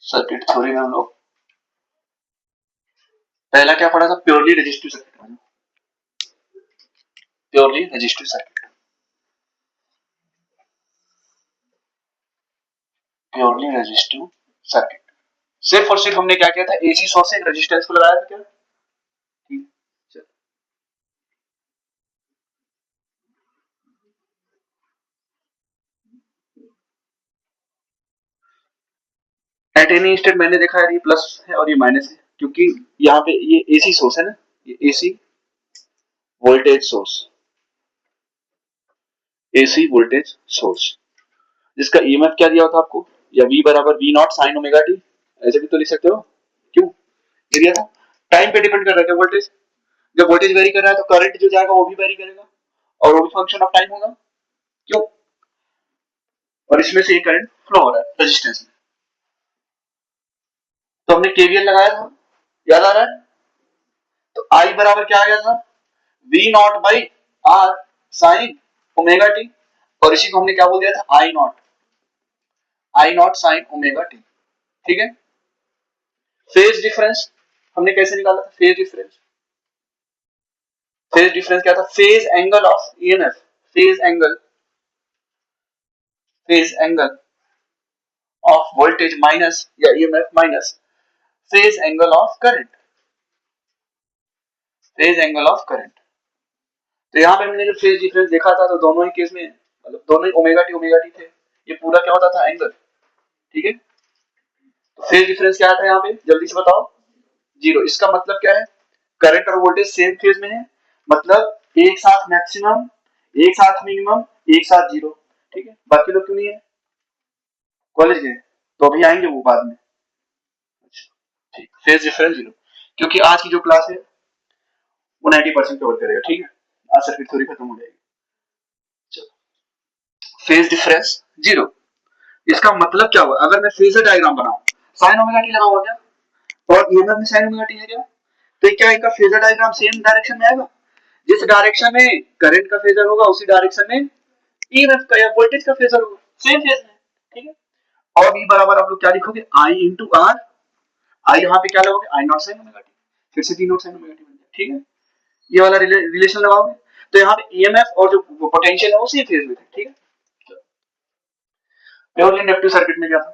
Circuit theory में हम लोग पहला क्या पढ़ा था, purely resistive circuit. Purely resistive circuit, purely resistive circuit. सिर्फ और सिर्फ हमने क्या किया था, एसी सोर्स से एक रेजिस्टेंस को लगाया था क्या। एट एनी स्टेट मैंने देखा है ये प्लस है और ये माइनस है, क्योंकि यहाँ पे ये एसी सोर्स है ना, ये AC voltage source, AC voltage source, जिसका ईएमएफ क्या दिया होता आपको, या V बराबर V not sine omega T, ऐसे भी तो लिख सकते हो। क्यों ये दिया था, टाइम पे डिपेंड कर रहा है वोल्टेज, जब वोल्टेज वेरी कर रहा है तो करंट जो जाएगा वो भी वेरी करेगा और वो भी फंक्शन ऑफ टाइम होगा। क्यों, और इसमें से एक करंट फ्लो हो रहा है रेजिस्टेंस में। तो हमने केवीएल लगाया था, याद आ रहा है। तो आई बराबर क्या आ गया था, V naught by R sine omega T, और इसी को हमने क्या बोल दिया था, I naught sine omega T. ठीक है। फेज डिफरेंस हमने कैसे निकाला था, फेज डिफरेंस, फेज डिफरेंस क्या था, phase angle of EMF, phase angle of voltage minus या EMF minus phase angle of current, phase angle of current. तो यहाँ पे हमने जो फेज डिफरेंस देखा था, तो दोनों ही केस में मतलब दोनों ही ओमेगा टी थे, ये पूरा क्या होता था, एंगल। ठीक है। तो फेज डिफरेंस क्या आता है यहाँ पे, जल्दी से बताओ, जीरो। इसका मतलब क्या है, करंट और वोल्टेज सेम फेज में है, मतलब एक साथ मैक्सिमम, एक साथ मिनिमम, एक साथ जीरो। ठीक है। बाकी लोग क्यों नहीं है, कॉलेज गए, तो अभी आएंगे वो बाद में। ठीक, फेज डिफरेंस जीरो, क्योंकि आज की जो क्लास है वो 90% कवर करेगा। ठीक है, आज सर्किट थ्योरी खत्म हो जाएगी। चलो, फेज डिफरेंस जीरो, इसका मतलब क्या हुआ, अगर मैं फेजर डायग्राम बनाऊं, साइन ओमेगा टी लगा हुआ क्या, और ईएमएफ में साइन ओमेगा टी है क्या, तो क्या इनका फेजर डायग्राम सेम डायरेक्शन में आएगा, जिस डायरेक्शन में करंट का फेजर होगा उसी डायरेक्शन में ईएमएफ का या वोल्टेज का फेजर होगा, सेम फेज में। ठीक है। और बी बराबर आप लोग क्या लिखोगे, आई इंटू आर, आई यहाँ पे क्या लगोगे, आई नॉट साइन ओमेगा टी, फिर से T not sine omega T बन जाए। ठीक है, ये वाला रिलेशन लगाओगे, तो यहाँ पे ईएमएफ और जो पोटेंशियल है वो सेम फेज में थे। ठीक है। प्योरली इंडक्टिव सर्किट में क्या था,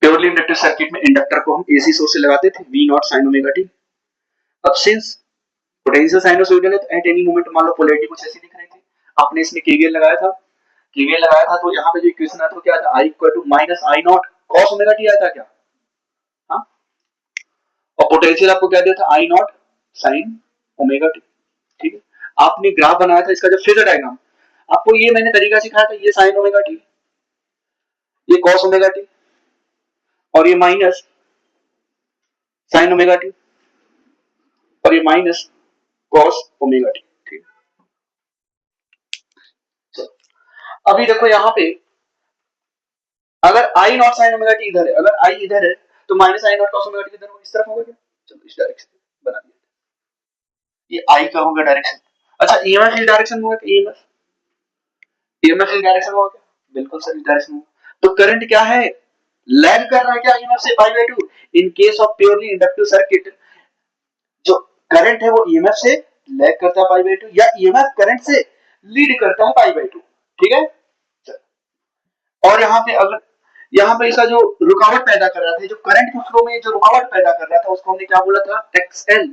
प्योरली इंडक्टिव सर्किट में इंडक्टर को हम एसी सोर्स से लगाते थे, V naught sine omega T. अब सिंस पोटेंशियल साइनोसॉइडल है, तो एट एनी मोमेंट मान लो पोलैरिटी कुछ ऐसी दिख रही थी, आपने इसमें केवीएल लगाया था, तो यहाँ पे जो इक्वेशन आता क्या था, I equal to minus I naught cos omega t आया था क्या, हाँ, और पोटेंशियल आपको क्या दिया था, I naught sine omega T. ठीक है। आपने ग्राफ बनाया था इसका, जब फेजर डायग्राम, आपको ये मैंने तरीका सिखाया था, ये साइन ओमेगा टी, ये कॉस ओमेगा टी, और ये माइनस साइन ओमेगा टी, और ये माइनस कॉस ओमेगा टी। ठीक है। अभी देखो यहाँ पे, अगर आई नॉट साइन ओमेगा टी इधर है, अगर आई इधर है, तो minus I naught cos omega T इधर इस तरफ होगा क्या, चलो इस डायरेक्शन बना दिया, ये आई का होगा डायरेक्शन। अच्छा, ईएमएफ इस डायरेक्शन में होगा, ईएमएफ ईएमएफ इस डायरेक्शन में होगा, बिल्कुल सही डायरेक्शन में। तो करंट क्या है, लैग कर रहा है क्या ईएमएफ से, पाई by 2। In case of purely inductive circuit, जो करंट है वो ईएमएफ से लैग करता है पाई बाय 2, या ईएमएफ करंट से लीड करता है पाई बाय 2। ठीक है। और यहाँ पे इसका जो रुकावट पैदा कर रहा था, जो करंट के फ्लो में जो रुकावट पैदा कर रहा था, उसको हमने क्या बोला था, एक्सएल।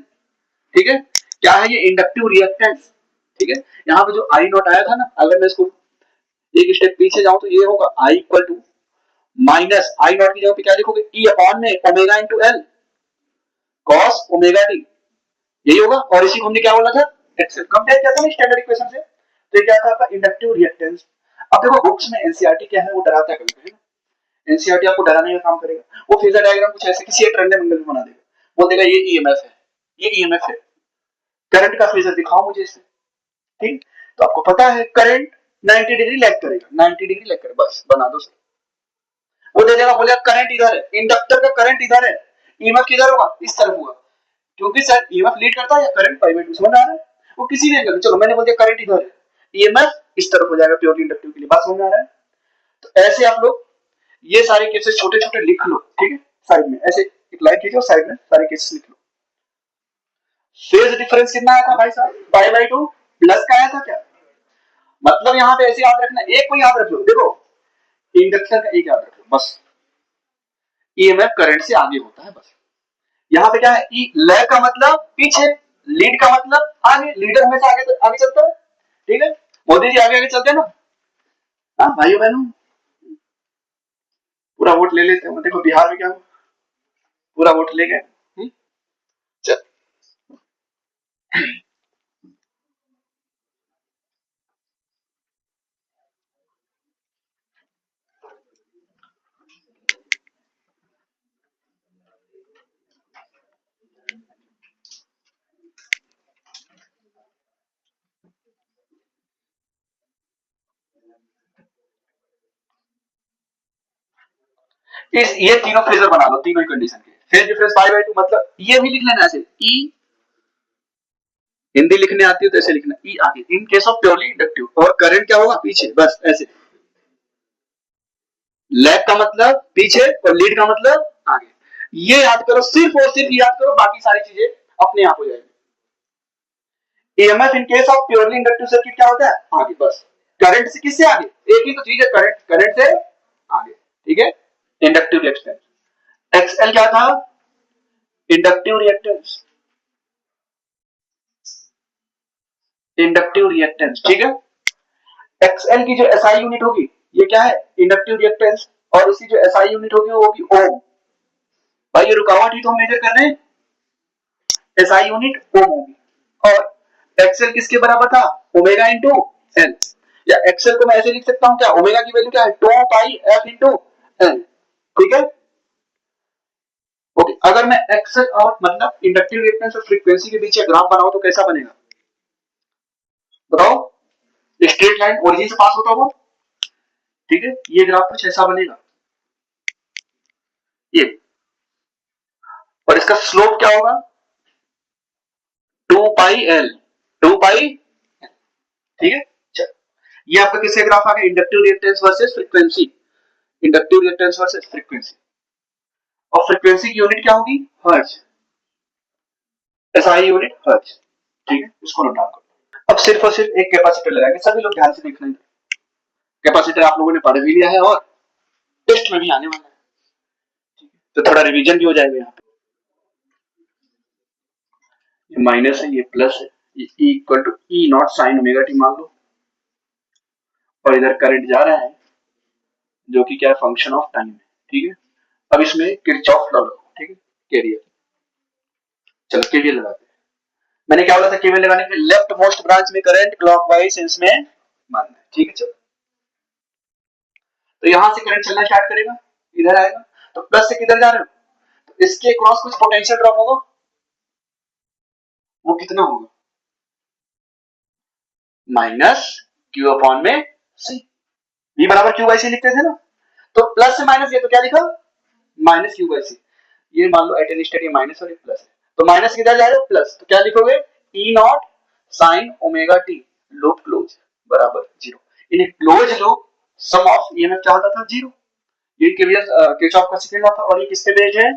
ठीक है। क्या है ये, इंडक्टिव रिएक्टेंस। ठीक है। यहाँ पे जो आई नॉट आया था ना, अगर मैं इसको एक स्टेप पीछे जाऊं तो ये होगा I equal to minus I naught की जगह पे क्या लिखोगे, ई अपॉन में omega into L cos omega t, यही होगा। और इसी को हमने क्या बोला था, एक्सएल। कंपेयर किया था ना स्टैंडर्ड इक्वेशन से, तो ये क्या था आपका, इंडक्टिव रिएक्टेंस। अब देखो बुक्स में एनसीईआरटी क्या है, वो डराता है कभी कभी, एनसीईआरटी आपको डराने का काम करेगा, वो फेजर डायग्राम कुछ ऐसे किसी एक रंडे मंगल में बना देगा, बोल देगा ये ईएमएफ है, ये ईएमएफ है, करंट का फेजर दिखाओ मुझे इसमें। ठीक, तो आपको पता है करंट 90 डिग्री लैग करेगा, 90 डिग्री लैग करेगा, बस बना दो सही। वो दे देगा, बोलेगा करंट इधर है, इंडक्टर का करंट इधर है, ईएमएफ किधर होगा, इस तरफ होगा, क्योंकि सर ईएमएफ लीड करता है या करंट पाई बाय 2 समझ आ रहा है? वो किसी ने कर, चलो मैंने बोल दिया करंट इधर है, ईएमएफ इस तरफ हो जाएगा प्योरली इंडक्टिव के लिए, बात समझ आ रहा है? तो ऐसे आप लोग ये सारे केसेस छोटे छोटे लिख लो, ठीक है, साइड में ऐसे एक लाइन कीजिए और साइड में सारे केसेस लिख लो। फेज डिफरेंस कितना आया था भाई साहब? पाई बाय 2 प्लस का आया था क्या? मतलब यहां पे ऐसे याद रखना, एक को याद रख लो, देखो इंडक्शन का एक याद रख लो बस, ईएमएफ करंट से आगे होता है बस। यहाँ पे क्या है, ई लैग का मतलब पीछे, लीड का मतलब आगे, लीडर हमेशा आगे आगे चलता है, ठीक है, मोदी जी आगे आगे चलते हैं ना, हाँ भाइयों बहनों, पूरा वोट ले लेते हैं, देखो बिहार में क्या हुआ, पूरा वोट ले गए। चल ये तीनों फेजर बना लो, तीनों कंडीशन के फेज डिफरेंस पाई बाय 2, मतलब ये भी लिख लेना ऐसे, ई हिंदी लिखने आती है तो ऐसे लिखना, ई आगे in case of purely inductive, और करंट क्या होगा पीछे, बस ऐसे, लैग का मतलब पीछे और लीड का मतलब आगे, ये याद करो, सिर्फ और सिर्फ याद करो, बाकी सारी चीजें अपने आप हो जाएगी। EMF in case of purely inductive circuit क्या होता है, आगे बस, करंट से किससे आगे, एक ही तो चीज है, करंट, करंट से आगे, ठीक है, इंडक्टिव रिएक्टेंस, एक्सएल क्या था, इंडक्टिव रिएक्टेंस, इंडक्टिव रिएक्टेंस, ठीक है, एक्सएल की जो एसआई यूनिट होगी ये क्या है, इंडक्टिव रिएक्टेंस, और उसकी जो एसआई यूनिट होगी वो होगी ओम। भाई ये रुकावट ही तो हम मेजर कर रहे हैं, एसआई यूनिट ओम होगी, और एक्सएल किसके बराबर था, ओमेगा इंटू एल, या एक्सएल को मैं ऐसे लिख सकता हूं क्या, ओमेगा की वैल्यू क्या है, 2 पाई एफ इंटू एल, ठीक है, ओके। अगर मैं एक्सएल और मतलब इंडक्टिव रिएक्टेंस और फ्रीक्वेंसी के बीच ग्राफ बनाऊं तो कैसा बनेगा बताओ, स्ट्रेट लाइन ओरिजिन से पास होता होगा, ठीक है, ये ग्राफ कुछ ऐसा बनेगा ये, और इसका स्लोप क्या होगा, 2 पाई एल, 2 पाई, ठीक है, चल ये आपका किसका ग्राफ आ गया, inductive reactance versus frequency, inductive reactance versus frequency, और फ्रीक्वेंसी की यूनिट क्या होगी, हर्ट्ज, एसआई यूनिट हर्ट्ज, ठीक है, इसको नोट डाउन करो। अब सिर्फ और सिर्फ एक कैपेसिटर लगाएंगे, सभी लोग ध्यान से देखना, कैपेसिटर आप लोगों ने पढ़ भी लिया है और टेस्ट में भी आने वाला है, तो थोड़ा रिवीजन भी हो जाएगा। यहाँ पे माइनस है, ये प्लस है, ये E equal to E naught sine omega T मान लो, और इधर करंट जा रहा है जो कि क्या है, फंक्शन ऑफ टाइम है, ठीक है। अब इसमें किरचॉफ लॉ लगाओ, ठीक है, केवीएल, चलो केवीएल लगाते हैं। मैंने क्या बोला था, केवीएल लगाने के लिए लेफ्ट मोस्ट ब्रांच में करंट क्लॉकवाइज सेंस में मानना है, ठीक है, चलो तो यहां से करंट चलना स्टार्ट करेगा, इधर आएगा, तो प्लस से किधर जा रहे हो, तो इसके क्रॉस कुछ पोटेंशियल ड्रॉप होगा, वो कितना होगा, माइनस क्यू अपॉन में सी, बी बराबर क्यू बाई सी लिखते थे ना, तो प्लस से माइनस, ये तो क्या लिखा, माइनस क्यू बाई सी, ये मान लो एट एन स्टेट ये माइनस और ये प्लस है, तो माइनस किधर जा रहे हो, प्लस, तो क्या लिखोगे, E naught sine omega t loop close बराबर zero, in close loop sum of EMF क्या होता था, जीरो, ये किरचॉफ का सेकंड लॉ था, और ये किसपे बेस्ड है,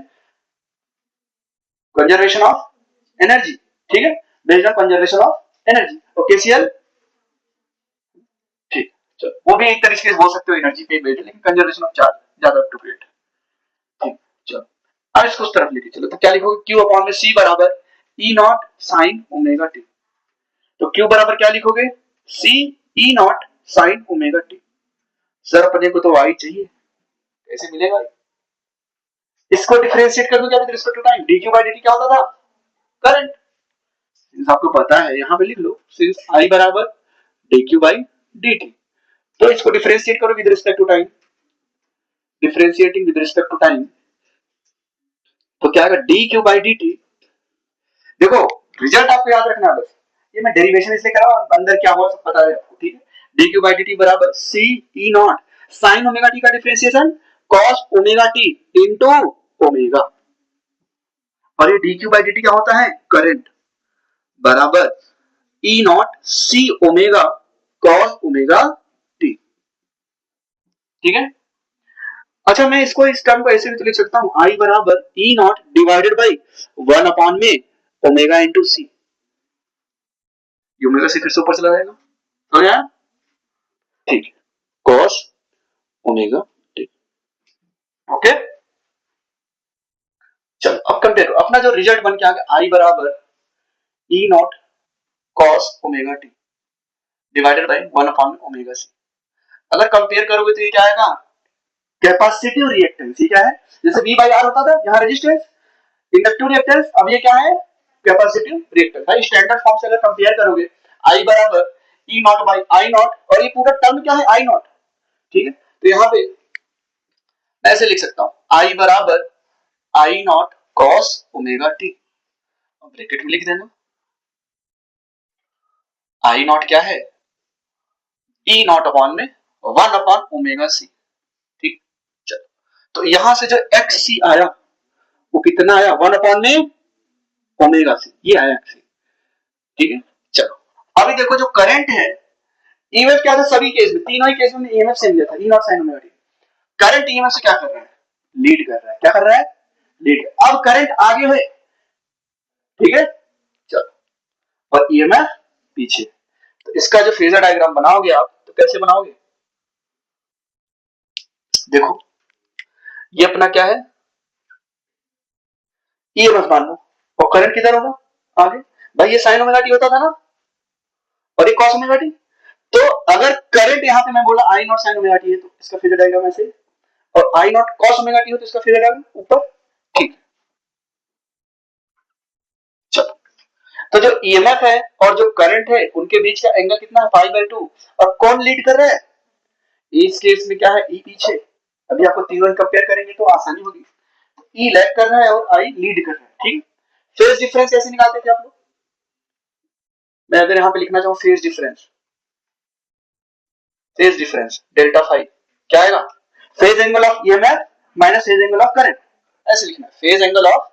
कंजर्वेशन ऑफ एनर्जी, ठीक है, based on conservation of energy, और केसीएल, ठीक, चलो वो भी एक तरीके से बोल सकते हो एनर्जी पे बेस्ड, लेकिन कंजर्वेशन ऑफ चार्ज ज्यादा अप्रोप्रिएट, ठीक, चलो अब इसको उस तरफ लेके चलो, तो क्या लिखोगे, Q अपॉन में C बराबर E not sine omega T, तो Q बराबर क्या लिखोगे, C E not sine omega T, sir अपने को तो y चाहिए, कैसे मिलेगा, इसको डिफरेंशिएट कर दो क्या with respect to time, dq by dt क्या होता था, करंट, सिंस आपको पता है यहां पे लिख लो, सिंस I बराबर dq बाय dt, तो इसको डिफरेंशिएट करो with respect to time, differentiating with respect to time, तो क्या आएगा, dq बाय dt, देखो रिजल्ट आपको याद रखना है बस, ये मैं डेरिवेशन इसलिए कर रहा हूं, अंदर क्या हुआ सब पता है आपको, ठीक है, dq बाय dt बराबर c e not sine omega t का differentiation cos omega t into omega, और ये dq by dt क्या होता है, करंट बराबर E naught C omega cos omega T. ठीक है। अच्छा मैं इसको इस टर्म को ऐसे भी तो लिख सकता हूं, आई बराबर E not divided by 1 upon में ओमेगा इंटू सी। ओमेगा सी फिर से ऊपर चला जाएगा, समझ आया? ठीक है, कॉस ओमेगा टी। ओके चलो अब कंपेयर करो, अपना जो रिजल्ट बन के आ गया आई बराबर E naught cos omega t divided by 1 upon में ओमेगा सी। अगर कंपेयर करोगे तो ये क्या आएगा, कैपेसिटिव रिएक्टेंस। ये क्या है, जैसे V बाई R होता था यहाँ रेजिस्टेंस, इंडक्टिव रिएक्टेंस, अब ये क्या है, कैपेसिटिव रिएक्टेंस। भाई स्टैंडर्ड फॉर्म से अगर कंपेयर करोगे I बराबर E not by I not, और ये पूरा टर्म क्या है आई नॉट। ठीक है, तो यहाँ पे मैं ऐसे लिख सकता हूं I बराबर I naught cos omega t, bracket में लिख देना आई नॉट क्या है, E नॉट अपॉन में 1 अपॉन ओमेगा सी। ठीक, चलो तो यहां से जो एक्स सी आया वो कितना आया, 1 अपॉन में ओमेगा सी, ये आया एक्स सी। ठीक है, चलो अभी देखो जो करंट है, ईएमएफ क्या था सभी केस में, तीनों ही केस में ईएमएफ सेम लिया था, E naught sine omega t. Current EMF से क्या कर रहा है, लीड कर रहा है। क्या कर रहा है, लीड। अब करंट आगे है, ठीक है, चलो और ईएमएफ पीछे। तो इसका जो फेजर डायग्राम बनाओगे आप तो कैसे बनाओगे, देखो ये अपना क्या है, ईएमएफ मान लो, और करंट किधर होगा आगे, भाई ये साइन ओमेगा टी होता था ना, और ये कॉस ओमेगा टी। तो अगर करंट यहाँ पे मैं बोला आई नॉट साइन ओमेगा टी है तो इसका फेजर डायग्राम ऐसे, और आई नॉट कॉस ओमेगा टी हो तो इसका फेजर डायग्राम ऊपर। ठीक, चलो तो जो ईएमएफ है और जो करंट है उनके बीच का एंगल कितना है, पाई बाई 2। और कौन लीड कर रहा है, इस केस में क्या है, ई पीछे। अभी आपको तीनों कंपेयर करेंगे तो आसानी होगी, ई लैग कर रहा है और आई लीड कर रहा है। ठीक, फेज डिफरेंस कैसे निकालते थे आप लोग, मैं अगर यहाँ पे लिखना चाहूँ फेज डिफरेंस डेल्टा फाइव क्या आएगा, phase angle of EMF minus phase angle of current. ऐसे लिखना, फेज एंगल ऑफ,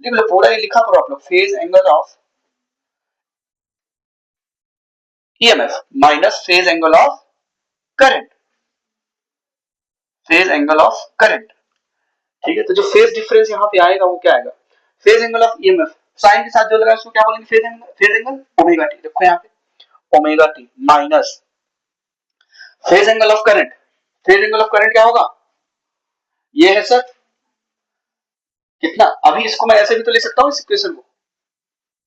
लिख लो पूरा ये लिखा करो आप लोग, phase angle of EMF minus phase angle of current, phase angle of current. ठीक है, तो जो फेज डिफरेंस यहाँ पे आएगा वो क्या आएगा, phase angle of EMF sine के साथ जो लगा उसको क्या बोलेंगे, फेज एंगल ओमेगा टी। देखो यहाँ पे omega t minus phase angle of current, phase angle of current क्या होगा, ये है सर कितना। अभी इसको मैं ऐसे भी तो लिख सकता हूँ इस इक्वेशन को,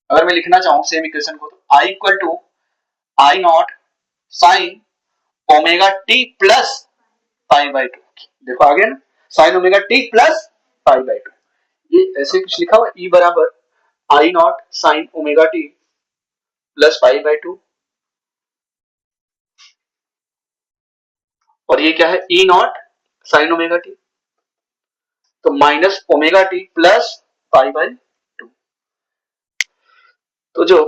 अगर मैं लिखना चाहूँ सेम इक्वेशन को, तो I equal to I naught sine omega T plus pi by 2। देखो आगे ना, sine omega T plus pi by 2, ये ऐसे कुछ लिखा हुआ, ई बराबर I naught sine omega T plus pi by 2, और ये क्या है, E naught sine omega T, तो minus omega T plus pi by 2। तो जो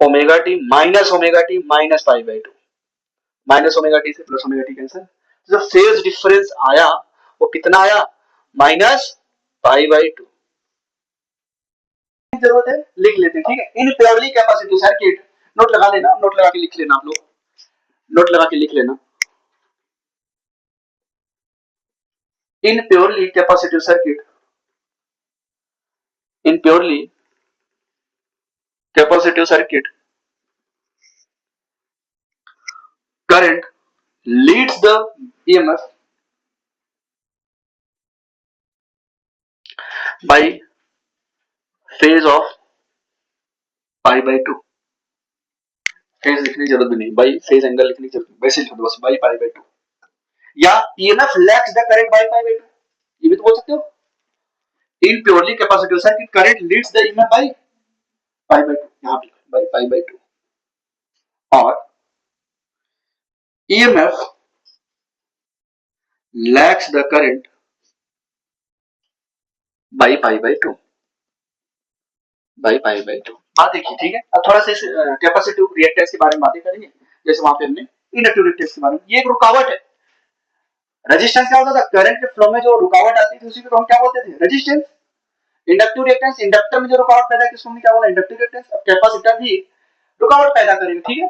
omega t minus pi by 2, minus omega T से प्लस ओमेगा टी कैंसिल, जो phase difference आया वो कितना आया, माइनस पाई बाई 2। जरूरत है लिख लेते हैं, ठीक है, इन प्योरली कैपेसिटिव सर्किट, नोट लगा लेना, नोट लगा के लिख लेना आप लोग, नोट लगा के लिख लेना, in purely capacitive circuit, in purely capacitive circuit current leads the EMF by phase of pi by 2। Phase लिखने की जरूरत भी नहीं, बाई फेज एंगल लिखने की जरूरत नहीं, वैसे लिख दो बस बाई पाई बाई 2, या EMF lacks the current by pi by 2, ये भी तो बोल सकते हो। In purely capacitive circuit current leads the EMF by pi by 2, यहाँ पे बाई पाई बाई 2, और EMF lacks the current by pi by 2, by pi by 2। बात देखिए, ठीक है, अब थोड़ा सा कैपेसिटिव रिएक्टेंस के बारे में बातें करेंगे, जैसे वहां पे हमने इंडक्टिव रिएक्टेंस के बारे में, ये एक रुकावट है। रेजिस्टेंस क्या होता था, करंट के फ्लो में जो रुकावट आती थी उसी को हम क्या बोलते थे, रेजिस्टेंस। इंडक्टिव रिएक्टेंस, इंडक्टर में जो रुकावट पैदा की उसको क्या बोला, इंडक्टिव रिएक्टेंस। अब कैपेसिटर भी रुकावट पैदा करेगा, ठीक है,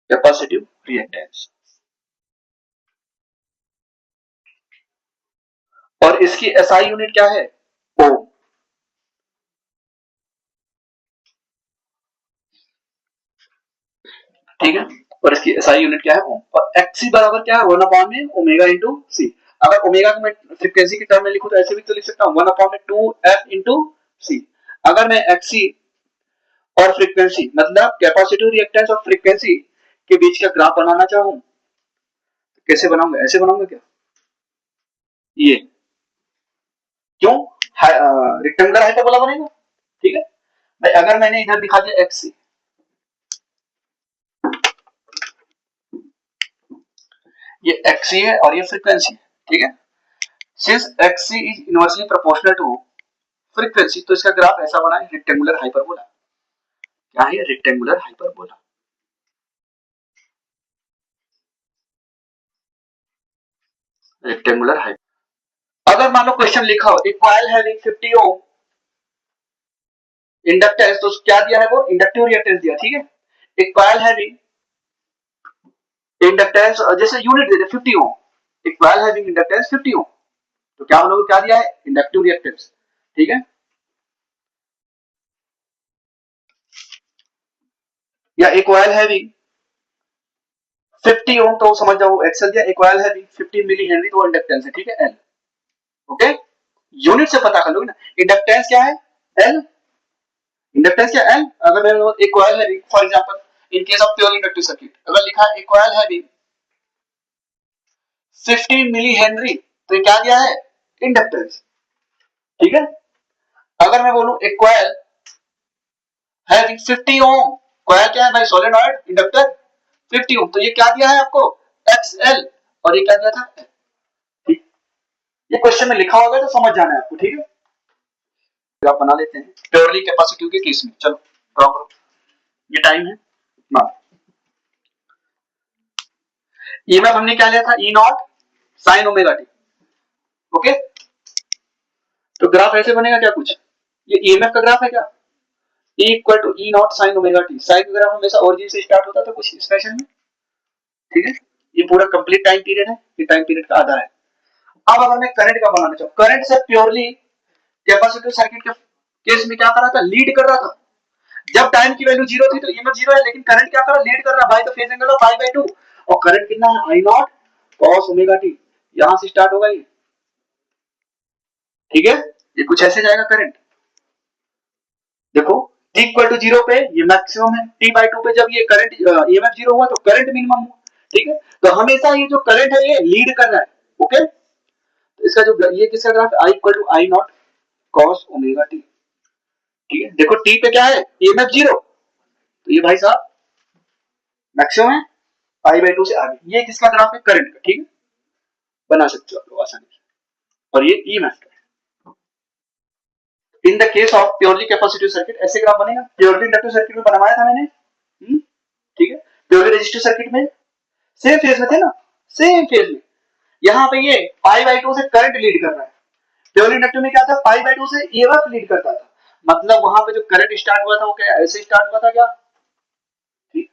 कैपेसिटिव रिएक्टेंस। और इसकी एसआई यूनिट क्या है, ओम। ठीक है, और इसकी एसआई यूनिट क्या है, ओम। और एक्सी बराबर क्या है, 1 अपॉन में ओमेगा इंटू सी। अगर ओमेगा को मैं फ्रीक्वेंसी के टर्म में लिखूं तो ऐसे भी तो लिख सकता हूं, 1 अपॉन में 2f इंटू सी। अगर मैं एक्सी और फ्रीक्वेंसी मतलब कैपेसिटिव रिएक्टेंस और फ्रीक्वेंसी के बीच का ग्राफ बनाना चाहूं तो कैसे बनाऊंगा, ऐसे बनाऊंगा क्या, ये क्यों, रेक्टेंगुलर हाइपरबोला बनेगा, ठीक है भाई। अगर मैंने इधर दिखा दिया एक्सी, ये एक्सी है और ये फ्रीक्वेंसी है, ठीक है। Since XC is inversely proportional to frequency, तो इसका ग्राफ ऐसा बना है, रेक्टेंगुलर हाइपरबोला। क्या है, रेक्टेंगुलर हाइपरबोला, रेक्टेंगुलर हाइपर। अगर मान लो क्वेश्चन लिखा हो, एक कॉइल हैविंग 50 ओम इंडक्टेंस, तो क्या दिया है, वो इंडक्टिव रिएक्टेंस दिया, ठीक है। एक कॉइल हैविंग इंडक्टेंस, जैसे यूनिट दे दे 50 ओम, एक कॉइल हैविंग इंडक्टेंस 50 ओम, तो क्या हम लोग क्या दिया है, इंडक्टिव रिएक्टेंस, ठीक है। या एक कॉइल हैविंग 50 ओम, तो समझ जाओ एक्सएल दिया, एक कॉइल हैविंग 50 मिली हेनरी, तो इंडक्टेंस है, ठीक है, एल। ओके, यूनिट से पता कर लोगे ना, इंडक्टेंस क्या है, एल। इंडक्टेंस क्या, एल। अगर मेरे एक coil having, for example in case of pure inductive circuit, अगर लिखा है एक कॉइल हैविंग 50 मिली हेनरी, तो ये क्या दिया है, इंडक्टेंस, ठीक है। अगर मैं बोलूं एक कॉइल हैविंग 50 ओम, कॉइल क्या है भाई, सोलेनॉइड इंडक्टर 50 ओम, तो ये क्या दिया है आपको, एक्सएल, और ये क्या दिया था, ठीक। ये क्वेश्चन में लिखा होगा तो समझ जाना है आपको, ठीक है। आप बना लेते हैं प्योरली कैपेसिटिव के केस में, चलो ड्रॉ करो, ये टाइम है ना। ईएमएफ हमने क्या लिया था, E naught sine omega t, okay. तो ग्राफ ऐसे बनेगा क्या कुछ, ये ईएमएफ का ग्राफ है क्या, E equal to E naught sine omega T. Sine का ग्राफ हमेशा ओरिजिन से स्टार्ट होता था कुछ इस फैशन में, ठीक है। ये पूरा कंप्लीट टाइम पीरियड है, ये टाइम पीरियड का आधा है। अब अगर मैं करंट का बनाना चाहूँ, करंट से प्योरली कैपेसिटिव सर्किट के केस में क्या कर रहा था, लीड कर रहा था। जब टाइम की वैल्यू जीरो थी तो ईएमएफ जीरो है, लेकिन करंट क्या कर रहा, लीड कर रहा, by the phase angle of pi by 2। और करंट कितना है, आई नॉट कॉस ओमेगा टी, यहां से स्टार्ट होगा ये, ठीक है। ये कुछ ऐसे जाएगा करंट, देखो t इक्वल टू जीरो पे ये मैक्सिमम है, t बाय 2 पे जब ये करंट ईएमएफ जीरो हुआ तो करंट मिनिमम हुआ, ठीक है। तो हमेशा ये जो करंट है ये लीड कर रहा है, ओके। तो इसका जो ये किसका ग्राफ है, i equal to I naught cos omega T, ठीक है। देखो t पे क्या है, ईएमएफ जीरो, तो ये भाई साहब मैक्सिमम है, पाई बाय 2 से आगे, ये किसका ग्राफ है, करंट का, ठीक है। बना सकते हो आप लोग आसानी से, और ये ईएमएफ का। In the case of purely capacitive circuit ऐसे ग्राफ बनेगा, प्योरली इंडक्टिव सर्किट में बनवाया था मैंने, ठीक है। प्योरली रेजिस्टिव सर्किट में सेम फेज में थे ना, सेम फेज में, यहाँ पे ये पाई बाय 2 से करंट लीड कर रहा है। प्योरली इंडक्टिव में क्या था, पाई बाय 2 से ईएमएफ लीड करता था, मतलब वहां पे जो करंट स्टार्ट हुआ था वो क्या ऐसे स्टार्ट हुआ था क्या, ठीक।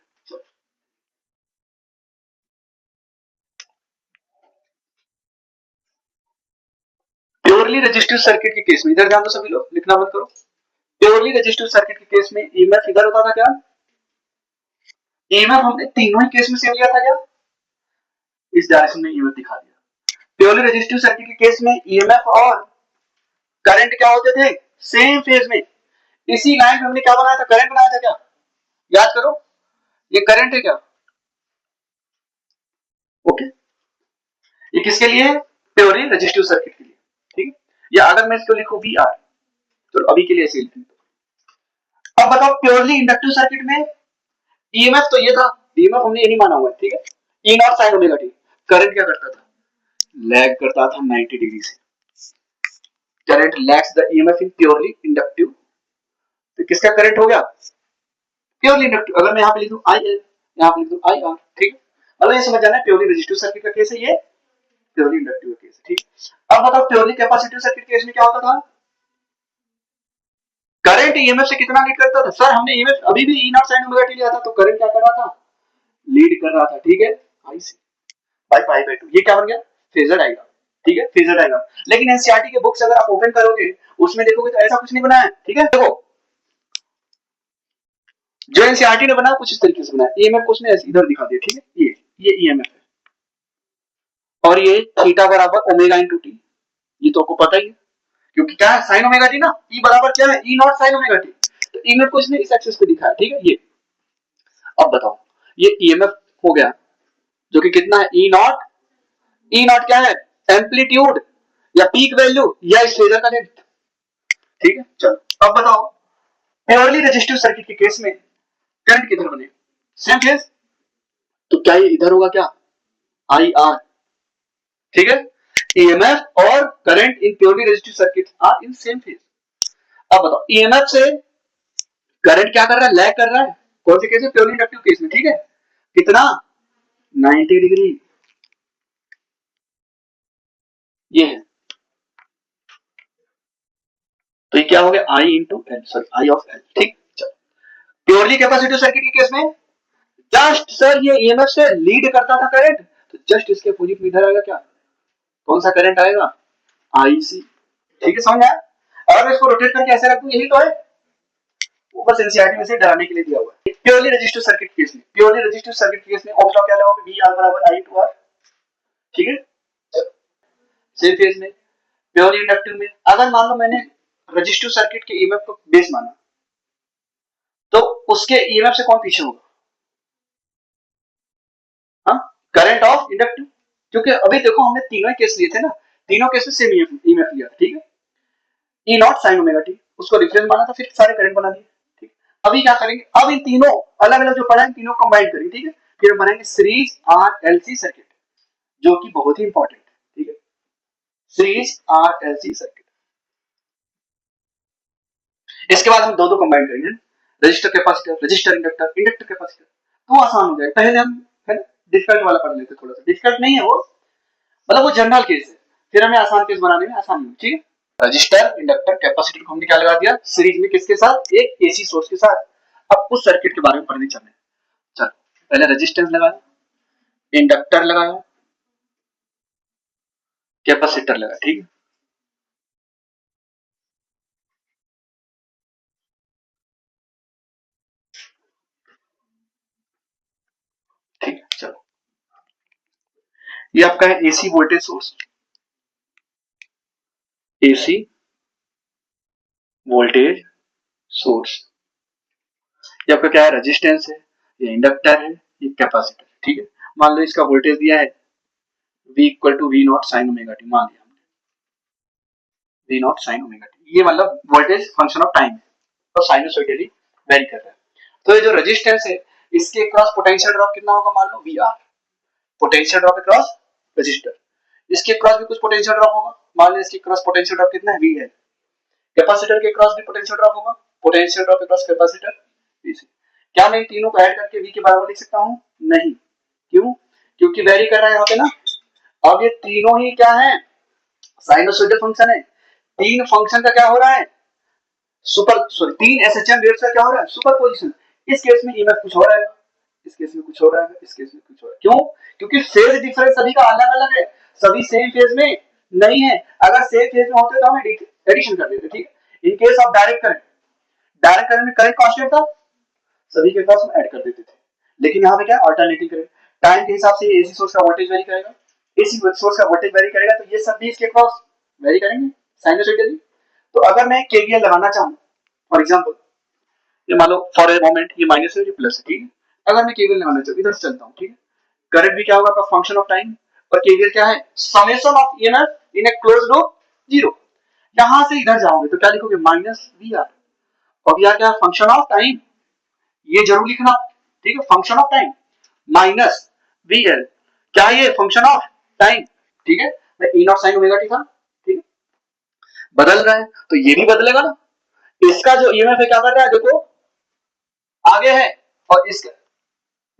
प्योरली रेजिस्टिव सर्किट के केस में इधर ध्यान दो सभी लोग, लिखना मत करो। प्योरली रेजिस्टिव सर्किट के केस में ईएमएफ इधर होता था क्या, ईएमएफ हमने तीनों ही केस में सेम लिया था क्या, इस डायरेक्शन में ईएमएफ दिखा दिया। प्योरली रेजिस्टिव सर्किट के केस में ईएमएफ और करंट क्या होते थे, सेम फेज में। इसी लाइन में हमने क्या बनाया था, करंट बनाया था क्या, याद करो, ये करंट है क्या, ओके। ये किसके लिए है, प्योरली रेजिस्टिव सर्किट के लिए, ठीक है। या अगर मैं इसको लिखूं वी आर, तो अभी के लिए ऐसे लिखूं। अब बताओ प्योरली इंडक्टिव सर्किट में ईएमएफ तो ये था, ईएमएफ हमने ये नहीं माना हुआ है, ठीक है। E naught sine omega t, current क्या करता था, लैग करता था 90 डिग्री से, current lags the EMF in purely inductive, तो किसका करंट हो गया, प्योरली इंडक्टिव। अगर मैं यहाँ पे लिख दूं आई एल, यहाँ पे लिख दूं आई आर, ठीक है। मतलब ये समझ जाना है प्योरली रेजिस्टिव सर्किट का केस है ये, प्योरली इंडक्टिव केस, ठीक। अब बताओ प्योरली कैपेसिटिव सर्किट केस में क्या होता था, करंट ईएमएफ से कितना लीड करता था, सर हमने ईएमएफ अभी भी ई नॉट साइन ओमेगा टी लिया था, तो करंट क्या कर रहा था, लीड कर रहा था, ठीक है, आई सी बाई पाई बाई 2, ये क्या बन गया, फेजर डायग्राम, ठीक है, फेजर डायग्राम। लेकिन एनसीईआरटी के बुक्स अगर आप ओपन करोगे उसमें देखोगे तो ऐसा कुछ नहीं बनाया है, ठीक है। देखो जो एनसीईआरटी ने बनाया कुछ इस तरीके से बनाया, ईएमएफ को उसने इधर दिखा दिया, ठीक है, ये ईएमएफ है और ये थीटा बराबर ओमेगा इनटू टी, ये तो आपको पता ही है क्योंकि क्या है साइन ओमेगा टी ना, ई बराबर क्या है, E naught sine omega T, तो ईएमएफ को इसने इस एक्सिस पे दिखाया, ठीक है ये। अब बताओ ये ईएमएफ हो गया जो कि कितना है, ई नॉट, ई नॉट क्या है, एम्पलीट्यूड या पीक वैल्यू या इस फेजर का लेंथ, ठीक है। चलो अब बताओ प्योरली रेजिस्टिव सर्किट के केस में करंट किधर बने, सेम फेज, तो क्या ये इधर होगा क्या, आई आर, ठीक है, ईएमएफ और current in purely resistive circuit are in same phase. अब बताओ ईएमएफ से करंट क्या कर रहा है, लैग कर रहा है, कौन से केस में, प्योरली इंडक्टिव केस में, ठीक है, कितना 90 डिग्री, ये है, तो ये क्या हो गया I into L, sorry I of L, ठीक। प्योरली कैपेसिटिव सर्किट के केस में जस्ट सर ये ईएमएफ से लीड करता था करंट, तो जस्ट इसके अपोजिट में इधर आएगा क्या, कौन सा करंट आएगा, आईसी, ठीक है, समझ आया। अगर मैं इसको रोटेट करके ऐसे रख दूं यही तो है, वो बस एनसीईआरटी में से डराने के लिए दिया हुआ है। प्योरली रेजिस्टिव सर्किट केस में, प्योरली रेजिस्टिव सर्किट केस में ओम्स लॉ क्या लगाओगे, वी आर बराबर आई टू आर, ठीक है। सेम फेज में प्योरली इंडक्टिव में अगर मान लो मैंने रेजिस्टिव सर्किट के ईएमएफ को बेस माना तो उसके ईएमएफ से कौन पीछे होगा, हाँ, करंट ऑफ इंडक्टिव, क्योंकि अभी देखो हमने तीनों केस लिए थे ना, तीनों केस में सेम ईएमएफ लिया, ठीक है, E naught sine omega T, उसको रेफरेंस माना था, फिर सारे करंट बना दिए, ठीक। अभी क्या करेंगे, अब इन तीनों अलग अलग जो पढ़ा है तीनों कंबाइन करेंगे, ठीक है, फिर बनाएंगे सीरीज आरएलसी सर्किट जो कि बहुत ही इंपॉर्टेंट है, ठीक है, सीरीज आरएलसी सर्किट। इसके बाद हम दो कंबाइन करेंगे, register capacitor, register inductor, inductor capacitor, तो आसान हो जाएगा। पहले हम है ना डिफिकल्ट वाला पढ़ लेते, थोड़ा सा डिफिकल्ट नहीं है वो, मतलब वो जनरल केस है, फिर हमें आसान केस बनाने में आसानी होगी, ठीक है। रजिस्टर इंडक्टर कैपेसिटर को हमने क्या लगा दिया सीरीज में, किसके साथ, एक एसी सोर्स के साथ। अब उस सर्किट के बारे में पढ़ने चलते हैं, चलो पहले रेजिस्टेंस लगाया, इंडक्टर लगाया, कैपेसिटर लगा, ठीक है। ठीक है चलो, ये आपका है AC voltage source, AC voltage source, ये आपका क्या है, रेजिस्टेंस है, ये इंडक्टर है, ये कैपेसिटर, ठीक है। मान लो इसका वोल्टेज दिया है V equal to V naught sine omega T, मान लिया हमने V naught sine omega T, ये मतलब वोल्टेज फंक्शन ऑफ टाइम है और साइनसोइडली वेरी कर रहा है। तो ये जो रेजिस्टेंस है इसके क्रॉस पोटेंशियल ड्रॉप कितना होगा, मान लो V R, potential drop across resistor, इसके क्रॉस भी कुछ पोटेंशियल ड्रॉप होगा, मान लो इसके क्रॉस पोटेंशियल ड्रॉप कितना है, वी है। कैपेसिटर के क्रॉस भी पोटेंशियल ड्रॉप होगा, potential drop across capacitor V से। क्या मैं इन तीनों को ऐड करके वी के बराबर लिख सकता हूं, नहीं, क्यों, क्योंकि वेरी कर रहा है यहाँ पे ना। अब ये तीनों ही क्या है, साइनोसॉइडल फंक्शन है, तीन फंक्शन का क्या हो रहा है, सुपर सॉरी तीन एसएचएम वेव्स का क्या हो रहा है, सुपरपोजिशन। इस केस में ईएमएफ कुछ हो रहा है, इस केस में कुछ हो रहा है, इस केस में कुछ हो रहा है, क्यों, क्योंकि फेज डिफरेंस सभी का अलग अलग है, सभी सेम फेज में नहीं है। अगर सेम फेज में होते तो हम एडिशन कर देते, ठीक है। In case of direct current, direct current में करंट कांस्टेंट था, सभी के पास हम ऐड कर देते थे, लेकिन यहाँ पे क्या अल्टरनेटिव करंट, टाइम के हिसाब से एसी सोर्स का वोल्टेज वेरी करेगा, एसी सोर्स का वोल्टेज वेरी करेगा, तो ये सब भी इसके क्रॉस वेरी करेंगे साइनसॉइडली। तो अगर मैं केवीएल लगाना चाहूं फॉर एग्जांपल, ये मान लो फॉर ए मोमेंट ये माइनस है ये प्लस है, ठीक है, अगर मैं केवीएल लगाना चाहूं इधर से चलता हूं, ठीक है, करंट भी क्या होगा फंक्शन ऑफ टाइम, और केवीएल क्या है, summation of EMF in a closed loop zero. यहां से इधर जाओगे तो क्या लिखोगे, माइनस वी आर, और वी आर क्या फंक्शन ऑफ टाइम, ये जरूर लिखना, ठीक है, function of time minus we L, क्या ये फंक्शन ऑफ टाइम, ठीक है। E naught sine omega T था, ठीक है, बदल रहा है तो ये भी बदलेगा ना, इसका जो ईएमएफ है क्या कर रहा है देखो, आगे है, और इसका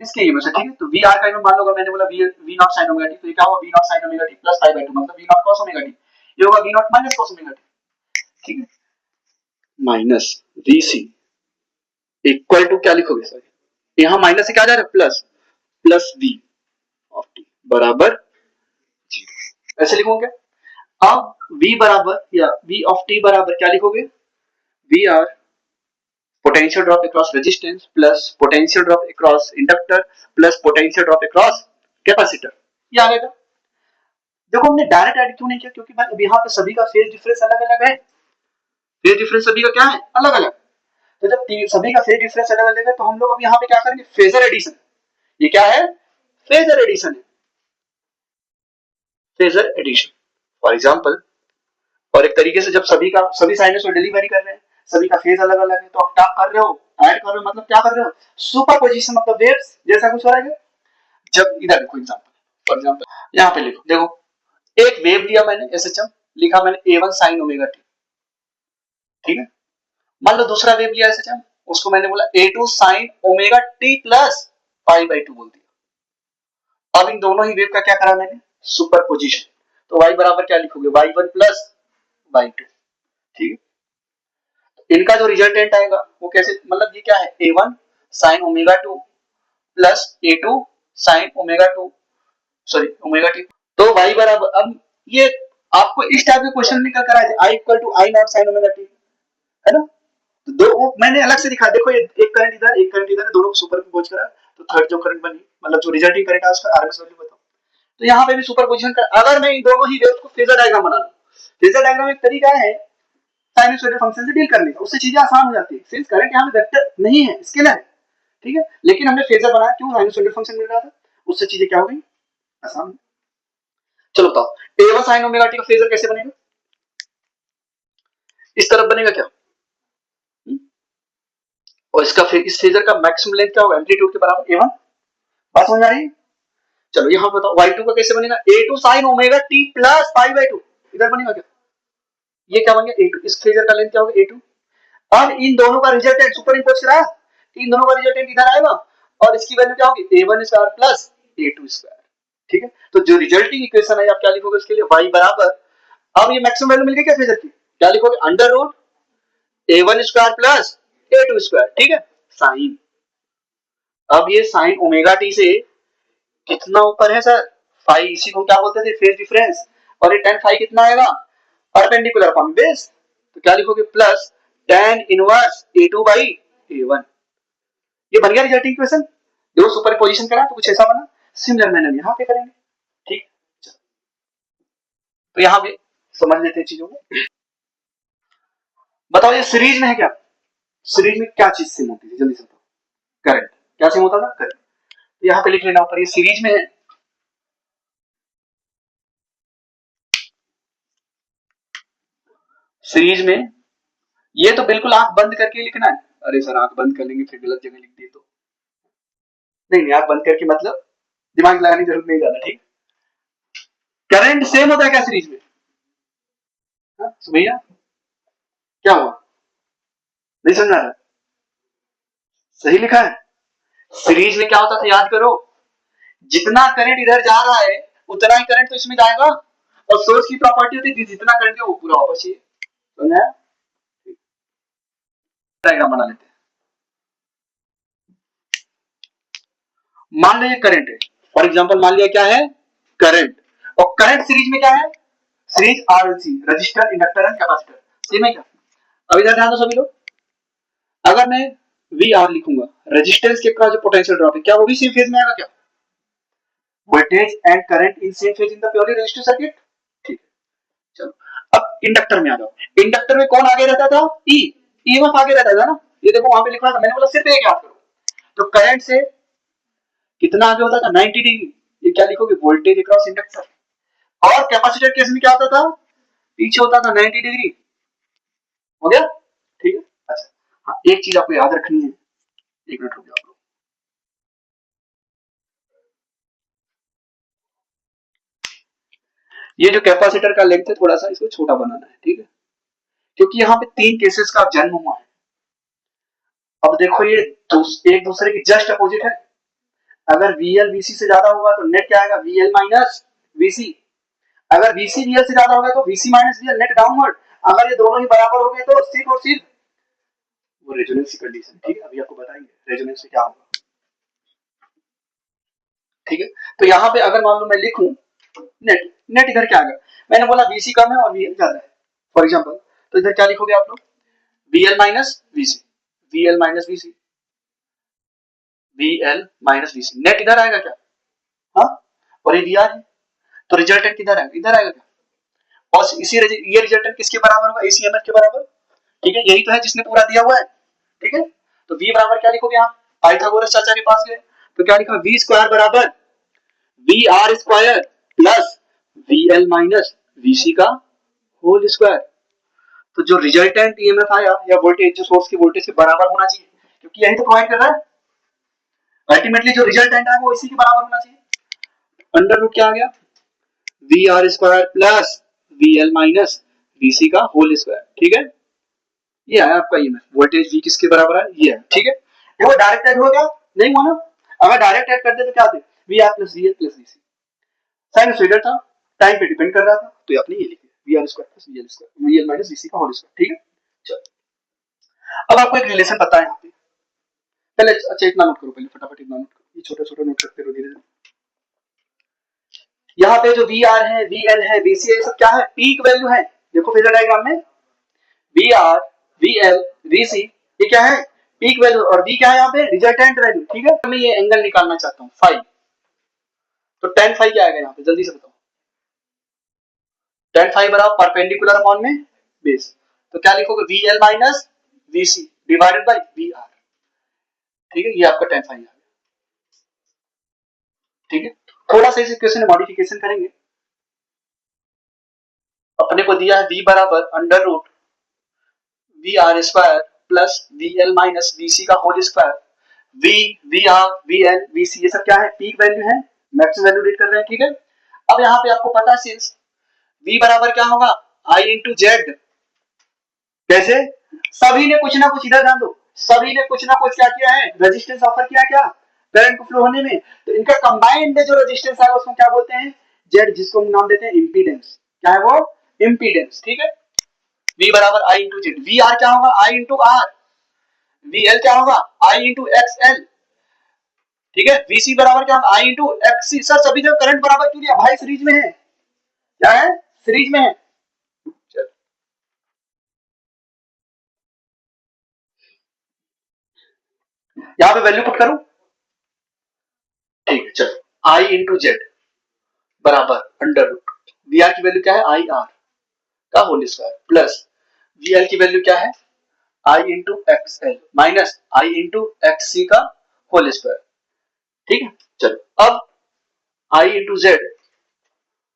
इसके ईएमएफ से, ठीक है। तो वी आर का मान लो, अगर मैंने बोला V naught sine omega T, तो ये क्या होगा, V naught sine omega T plus pi by 2, मतलब V naught cos omega T, ये होगा V naught minus cos omega T, ठीक है। Minus V C equal to क्या लिखोगे सर, यहाँ माइनस से क्या जा रहा है, plus, plus V of T बराबर 0, ऐसे लिखोगे। अब v बराबर या v ऑफ t बराबर क्या लिखोगे, V R potential drop across resistance plus potential drop across inductor plus potential drop across capacitor, ये आ जाएगा। देखो हमने डायरेक्ट ऐड क्यों नहीं किया, क्योंकि भाई अब यहाँ पे सभी का फेज डिफरेंस अलग अलग है, फेज डिफरेंस सभी का क्या है, अलग अलग। तो जब सभी का फेज डिफरेंस अलग अलग है, तो हम लोग अब यहाँ पे क्या करेंगे, फेजर एडिशन, ये क्या है, फेजर एडिशन है, फेजर एडिशन। फॉर एग्जांपल, और एक तरीके से जब सभी साइनस डिलीवरी कर रहे हैं, सभी का फेज अलग अलग है, तो आप क्या कर रहे हो, ऐड कर रहे हो, मतलब क्या कर रहे हो, super position of the waves जैसा कुछ हो रहा है। जब इधर देखो एग्जांपल, फॉर एग्जांपल यहाँ पे लिखो, देखो एक वेव लिया मैंने एसएचएम, लिखा मैंने a1 sin ओमेगा टी, ठीक है। मान लो दूसरा वेव लिया एसएचएम, उसको मैंने बोला a2 sin omega T plus pi by 2 बोल दिया। अब इन दोनों ही वेव का क्या करा मैंने, सुपर पोजिशन, तो y बराबर क्या लिखोगे, y1 प्लस y2, ठीक है। इनका जो रिजल्टेंट आएगा वो कैसे, मतलब ये क्या है, a1 sin omega 2 plus a2 sin omega 2, sorry omega T, तो y बराबर, अब ये आपको इस टाइप के क्वेश्चन निकल कर आए, i equal to I naught sin omega T, है ना। तो दो मैंने अलग से दिखा, देखो ये एक करंट इधर एक करंट इधर, दोनों को सुपरपोज करा, तो थर्ड जो करंट बनी, मतलब जो रिजल्टिंग करंट है उसका आरएमएस वैल्यू बताओ। तो यहाँ पे भी सुपरपोजिशन कर, अगर मैं इन दोनों ही वेव्स को फेजर डायग्राम बना लूं, फेजर डायग्राम एक तरीका है साइनसोइडल फंक्शन से डील करने का, उससे चीजें आसान हो जाती है। सिंस करंट यहाँ पे वेक्टर नहीं है, स्केलर है, ठीक है, लेकिन हमने फेजर बनाया, क्यों, साइनसोइडल फंक्शन मिल रहा था, उससे चीजें क्या हो गई, आसान। चलो बताओ a1 sin ओमेगा टी का फेजर कैसे बनेगा, इस तरफ बनेगा क्या, और इसका इस फेजर का मैक्सिमम लेंथ क्या होगा, एम्पलीट्यूड के बराबर a1, बात समझ आ रही है। चलो यहाँ बताओ y2 का कैसे बनेगा, a2 sin omega t plus pi by 2, इधर बनेगा क्या, ये क्या बन गया a2, इस फेजर का लेंथ क्या होगा a2। अब इन दोनों का रिजल्टेंट सुपर इंपोज करा, इन दोनों का रिजल्टेंट इधर आएगा, और इसकी वैल्यू क्या होगी, a1 square plus a2 square, ठीक है। तो जो रिजल्टिंग इक्वेशन है आप क्या लिखोगे इसके लिए, y बराबर, अब ये मैक्सिमम वैल्यू मिल गई क्या फेजर की, क्या लिखोगे, under root a1 square plus a2 square, ठीक है, साइन। अब ये साइन ओमेगा टी से कितना ऊपर है सर, फाई, इसी को क्या बोलते थे, फेज डिफरेंस, और ये tan फाई कितना आएगा, परपेंडिकुलर अपॉन बेस, तो क्या लिखोगे, plus tan inverse a2 by a1, ये बन गया रिजल्टिंग इक्वेशन। दो सुपरपोजिशन करा तो कुछ ऐसा बना, सिमिलर मैनर यहाँ पे करेंगे, ठीक। तो यहाँ पे समझ लेते हैं चीजों को। बताओ ये सीरीज में है क्या, सीरीज में क्या चीज सिम होती है, जल्दी से बताओ, करंट, क्या सिम होता था, करंट। तो यहाँ पे लिख लेना ऊपर, ये सीरीज में है, सीरीज में, ये तो बिल्कुल आंख बंद करके लिखना है। अरे सर आंख बंद कर लेंगे फिर गलत जगह लिख दिए तो, नहीं आंख बंद करके मतलब दिमाग लगाने की जरूरत नहीं ज्यादा, ठीक। करंट सेम होता है क्या सीरीज में, भैया क्या हुआ, नहीं समझ रहा, सही लिखा है। सीरीज में क्या होता था याद करो, जितना करंट इधर जा रहा है उतना ही करंट तो इसमें जाएगा, और सोर्स की प्रॉपर्टी होती है जितना करंट है वो पूरा वापस चाहिए, समझा। डायग्राम बना लेते हैं, मान लीजिए करंट है, फॉर एग्जांपल मान लिया क्या है, करंट, और करंट सीरीज में क्या है, series RLC, register inductor and capacitor, same है क्या। अब इधर ध्यान दो सभी लोग, अगर मैं वी आर लिखूंगा, रेजिस्टेंस के क्रॉस जो पोटेंशियल ड्रॉप है, क्या वो भी सेम फेज में आएगा क्या, voltage and current in same phase in the purely resistive circuit, ठीक है। चलो अब इंडक्टर में आ जाओ, इंडक्टर में कौन आगे रहता था, ई, ईएमएफ आगे रहता था ना, ये देखो वहां पे लिखा था, मैंने बोला सिर्फ एक याद करो, तो करंट से कितना आगे होता था, 90 डिग्री, ये क्या लिखोगे, वोल्टेज अक्रॉस इंडक्टर, और कैपेसिटर केस में क्या होता था, पीछे होता था 90 डिग्री, हो गया, ठीक है। अच्छा हाँ, एक चीज आपको याद रखनी है, एक मिनट रुक जाओ, ये जो कैपेसिटर का लेंथ है थोड़ा सा इसको छोटा बनाना है, ठीक है, क्योंकि यहाँ पे तीन केसेस का जन्म हुआ है। अब देखो ये एक दूसरे की जस्ट अपोजिट है, अगर VL VC से ज्यादा होगा तो नेट क्या आएगा, VL माइनस VC। अगर VC VL से ज्यादा होगा तो VC minus VL, net downward. अगर ये दोनों ही बराबर हो गए तो सिर्फ और सिर्फ वो रेजोनेंस की कंडीशन। ठीक है, अभी आपको बताएंगे रेजोनेंस में क्या होगा। ठीक है, तो यहाँ पे अगर मान लो मैं लिखूं नेट, नेट इधर क्या आएगा, मैंने बोला VC कम है और VL ज्यादा है फॉर एग्जांपल, तो इधर क्या लिखोगे आप लोग, VL minus VC, VL minus VC, VL minus VC, net इधर आएगा क्या, हाँ, और ये VR है तो रिजल्टेंट किधर आएगा, इधर आएगा क्या, और इसी ये रिजल्टेंट किसके बराबर होगा, ACMF के बराबर। ठीक है, यही तो है जिसने पूरा दिया हुआ है। ठीक है, तो V बराबर क्या लिखोगे आप, पाइथागोरस चाचा के पास गए तो क्या लिखा, V स्क्वायर बराबर VR square plus VL minus VC का होल स्क्वायर। तो जो रिजल्टेंट ईएमएफ आया या वोल्टेज जो सोर्स की वोल्टेज के बराबर होना चाहिए, क्योंकि यही तो प्रोवाइड कर रहा है। अल्टीमेटली जो रिजल्टेंट है वो इसी के बराबर होना चाहिए। अंडर रूट क्या आ गया, VR square plus VL minus VC का होल स्क्वायर। ठीक है, ये है आपका ईएमएफ, वोल्टेज V किसके बराबर है, ये है। ठीक है, ये वो डायरेक्ट ऐड हो गया, नहीं हुआ ना, अगर डायरेक्ट ऐड करते तो क्या आते, VR plus VL plus VC, sinusoidal था, टाइम पे डिपेंड कर रहा था, तो आपने ये लिखा VR square plus VL square, VL minus VC का होल स्क्वायर। ठीक है, चलो अब आपको एक रिलेशन पता है यहाँ पे, पहले अच्छा इतना नोट करो, पहले फटाफट इतना नोट करो, ये छोटा छोटा नोट करते रहो धीरे धीरे। यहाँ पे जो VR है, VL है, VC है, सब क्या है, पीक वैल्यू है। देखो फेजर डायग्राम में VR VL VC ये क्या है, पीक वैल्यू, और V क्या है यहाँ पे, रिजल्टेंट वैल्यू। ठीक है, मैं ये एंगल निकालना चाहता हूँ फाई, तो tan फाई क्या आएगा यहाँ पे, जल्दी से बताओ, tan फाई बराबर परपेंडिकुलर अपॉन में बेस, तो क्या लिखोगे, VL minus VC divided by VR। ठीक है, ये आपका tan फाई है। ठीक है, थोड़ा सा इस इक्वेशन में मॉडिफिकेशन करेंगे। अपने को दिया है V बराबर under root VR square plus VL minus VC का whole square. V VR VL VC ये सब क्या है, पीक वैल्यू है, मैक्सिमम वैल्यू रीड कर रहे हैं। ठीक है, अब यहाँ पे आपको पता है सिंस V बराबर क्या होगा, I इंटू जेड। कैसे, सभी ने कुछ ना कुछ, इधर ध्यान दो, सभी ने कुछ ना कुछ क्या किया है, रेजिस्टेंस ऑफर किया, क्या करंट को फ्लो होने में, तो इनका कंबाइंड जो रेजिस्टेंस है उसको क्या बोलते हैं, जेड, जिसको हम नाम देते हैं इंपीडेंस। क्या है वो, इंपीडेंस। ठीक है, V बराबर I into Z, V R क्या होगा, I into R, V L क्या होगा, I इंटू एक्स एल। ठीक है, VC बराबर क्या होगा, I into X C. Sir सभी जगह करंट बराबर क्यों लिया भाई, सीरीज में है, क्या है, सीरीज में है। यहाँ पे वैल्यू पुट करूं, ठीक है, चलो I इंटू जेड बराबर अंडर रूट वी आर की वैल्यू क्या है, आई आर का whole square plus V L की वैल्यू क्या है, I into X L minus I into X C का होल स्क्वायर। ठीक है, चलो अब आई इंटू जेड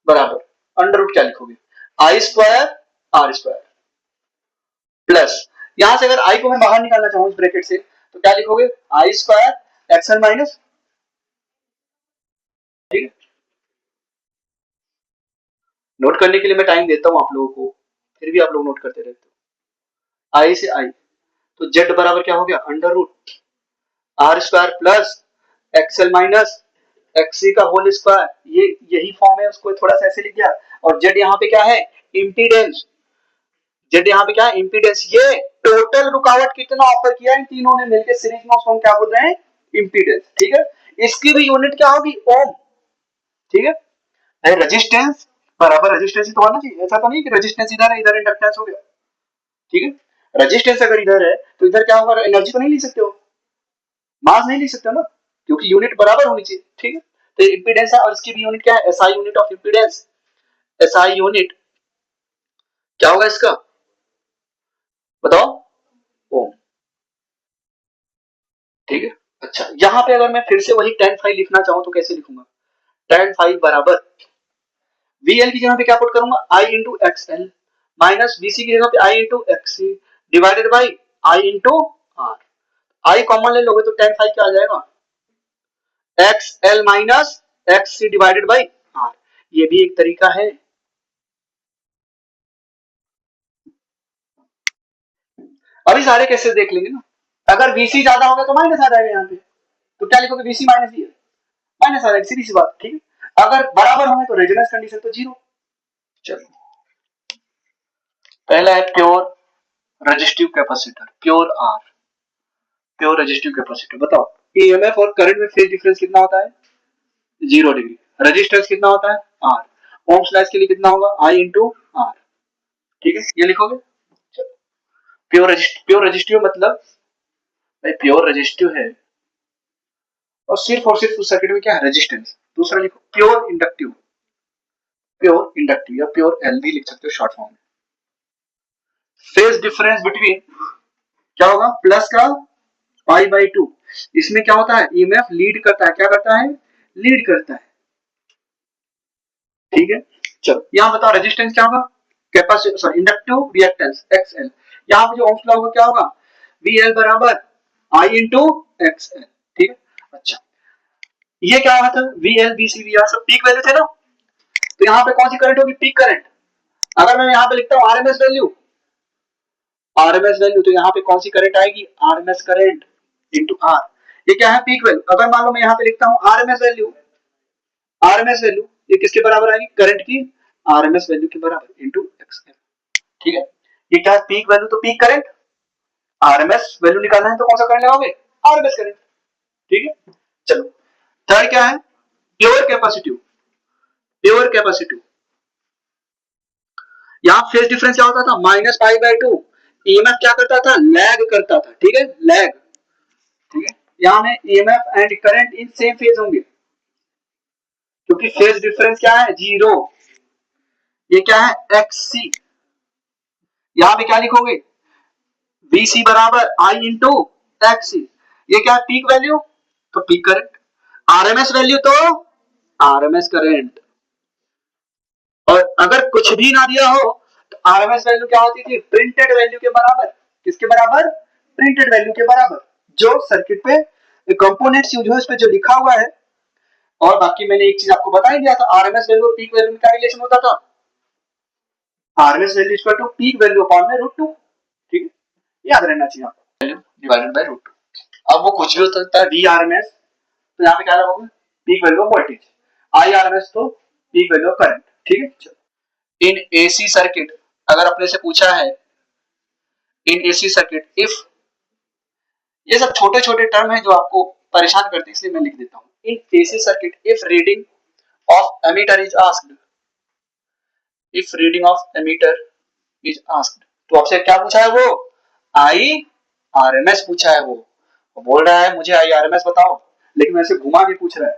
बराबर अंडर रूट क्या लिखोगे, I square R square plus, यहां से अगर आई को मैं बाहर निकालना चाहूं इस ब्रैकेट से तो क्या लिखोगे, I square x L minus. ठीक है, नोट करने के लिए मैं टाइम देता हूं आप लोगों को, फिर भी आप लोग नोट करते रहते हो। आई से आई, तो जेड बराबर क्या हो गया, under root R square plus XL minus XC का होल स्क्वायर, ये यही फॉर्म है, उसको थोड़ा सा ऐसे लिख दिया। और जेड यहाँ पे क्या है, इम्पीडेंस, जेड यहाँ पे क्या है, इम्पीडेंस। ये टोटल रुकावट कितना ऑफर किया इन तीनों ने मिलकर सीरीज में, उसको हम क्या बोल रहे हैं, इम्पीडेंस। ठीक है, इसकी भी यूनिट क्या होगी, ओम। ठीक है, रेजिस्टेंस बराबर रेजिस्टेंस ही तो होना चाहिए, ऐसा तो नहीं कि रेजिस्टेंस इधर है, इधर इंडक्टेंस हो गया। ठीक है, रेजिस्टेंस अगर इधर है तो इधर क्या होगा, एनर्जी तो नहीं ले सकते हो, मास नहीं ले सकते ना, क्योंकि यूनिट बराबर होनी चाहिए। ठीक है, तो इंपीडेंस है और इसकी भी यूनिट क्या है, SI unit of impedance, SI unit क्या होगा इसका, बताओ, ओम। ठीक है, अच्छा यहां पे अगर मैं फिर से वही tan फाई लिखना चाहूं तो कैसे लिखूंगा, tan फाई बराबर VL की जगह पे क्या पुट करूंगा, I into X L minus VC की जगह पे I into X C divided by I into R. I common ले लोगे तो tan फाई क्या आ जाएगा, X L minus X C divided by R. ये भी एक तरीका है। अभी सारे कैसे देख लेंगे ना, अगर VC ज्यादा होगा तो माइनस आ जाएगा यहाँ पे, तो क्या लिखोगे, VC माइनस ये, माइनस आ जाएगी, सीधी सी बात, ठीक है। अगर बराबर होंगे तो रेजोनेंस कंडीशन तो जीरो। चलो पहला है pure resistive capacitor, pure R, pure resistive capacitor. बताओ ईएमएफ और करंट में फेज डिफरेंस कितना होता है? 0 डिग्री। रेजिस्टेंस कितना होता है? आर। ओम्स लॉ के लिए कितना होगा? आई इंटू आर। ठीक है, ये लिखोगे। चलो प्योर रेजिस्टिव मतलब भाई प्योर रेजिस्टिव है और सिर्फ उस सर्किट में क्या है? रेजिस्टेंस। दूसरा लिखो प्योर इंडक्टिव, प्योर इंडक्टिव या प्योर एल भी लिख सकते हो शॉर्ट फॉर्म में। फेज डिफरेंस बिटवीन क्या होगा? प्लस का पाई बाई 2। इसमें क्या होता है? ईएमएफ लीड करता है, क्या करता है? लीड करता है, ठीक है। चलो यहां बताओ रेजिस्टेंस क्या होगा? Capacitor sorry inductive reactance XL. यहां पे जो ओम्स लॉ होगा क्या होगा? वीएल बराबर आई इंटू एक्सएल, ठीक है। अच्छा ये क्या होता है? वीएल बीसी वीआर सब पीक वैल्यू थे ना, तो यहाँ पे कौन सी करंट होगी? Peak current. अगर मैं यहाँ पे लिखता हूँ आरएमएस वैल्यू, आरएमएस वैल्यू, तो यहाँ पे कौन सी करंट आएगी? RMS current into R. ये क्या है? Peak value. अगर मान लो मैं यहाँ पे लिखता हूँ आरएमएस वैल्यू, आरएमएस वैल्यू ये किसके बराबर आएगी? करंट की आरएमएस वैल्यू के बराबर इंटू एक्सएल, ठीक है। ये क्या है? पीक वैल्यू तो पीक करंट, आरएमएस वैल्यू निकालना है तो कौन सा करंट लगाओगे? आरएमएस करंट, ठीक है। चलो थर्ड क्या है? Pure capacitive, pure capacitive. यहाँ फेज डिफरेंस क्या होता था? Minus pi by 2। ईएमएफ क्या करता था? लैग करता था, ठीक है, लैग, ठीक है। यहाँ में EMF and current in same phase होंगे क्योंकि फेज डिफरेंस क्या है? जीरो। ये क्या है? एक्ससी। यहाँ पे क्या लिखोगे? बीसी बराबर आई इंटू एक्ससी। ये क्या है? पीक वैल्यू तो पीक करंट, आरएमएस वैल्यू तो आरएमएस करंट। और अगर कुछ भी ना दिया हो तो आरएमएस वैल्यू क्या होती थी? प्रिंटेड वैल्यू के बराबर। किसके बराबर? प्रिंटेड वैल्यू के बराबर, जो सर्किट पे कंपोनेंट्स यूज हो उस पे जो लिखा हुआ है। और बाकी मैंने एक चीज आपको बता ही दिया था, आरएमएस वैल्यू और पीक वैल्यू में क्या रिलेशन होता था? RMS value equal to peak value upon में रूट 2, ठीक है, याद रहना चाहिए आपको, वैल्यू डिवाइडेड बाय रूट 2। अब वो कुछ भी हो सकता है, वी आरएमएस तो यहाँ पे क्या लगाओगे? Peak value of voltage, I RMS तो पीक वैल्यू ऑफ करंट, ठीक है। इन एसी सर्किट अगर अपने से पूछा है, इन एसी सर्किट इफ, ये सब छोटे छोटे टर्म है जो आपको परेशान करते हैं इसलिए मैं लिख देता हूँ। In AC circuit if reading of ammeter is asked, if reading of ammeter is asked, तो आपसे क्या पूछा है? वो आई आरएमएस पूछा है। वो बोल रहा है मुझे आई आरएमएस बताओ, लेकिन वैसे घुमा के पूछ रहा है,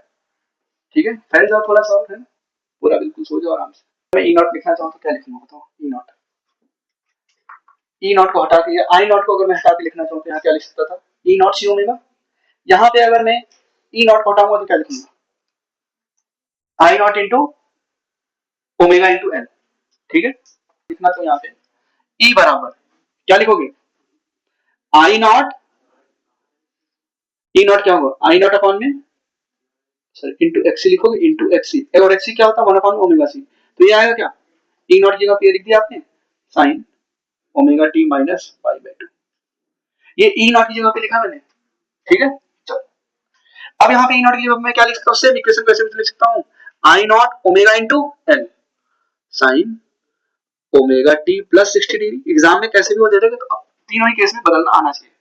ठीक है। फैल जाओ थोड़ा सा और है, पूरा बिल्कुल सो जाओ आराम से। मैं ई नॉट लिखना चाहूँ तो क्या लिखूंगा बताओ? ई नॉट, ई नॉट को हटा के, आई नॉट को अगर मैं हटा के लिखना चाहूँ तो यहाँ क्या लिख सकता था? E naught C omega. यहाँ पे अगर मैं ई नॉट को हटाऊंगा तो क्या लिखूंगा? I naught into omega into N, ठीक है। लिखना तो यहाँ पे ई बराबर क्या लिखोगे? आई नॉट, ई नॉट क्या होगा? आई नॉट अपॉन में सर इंटू एक्सी लिखोगे, इंटू एक्सी, और एक्सी क्या होता है? 1 अपॉन ओमेगा सी। तो ये आएगा क्या? ई नॉट की जगह पे लिख दिया आपने sign omega t minus pi by 2, ये ई नॉट की जगह पे लिखा मैंने, ठीक है। चलो अब यहाँ पे ई नॉट की जगह मैं क्या लिख सकता हूँ? सेम इक्वेशन वैसे भी लिख सकता हूँ, I naught omega into L sine omega T plus 60 degree. Exam में कैसे भी वो दे देगा तो तीनों ही केस में बदलना आना चाहिए।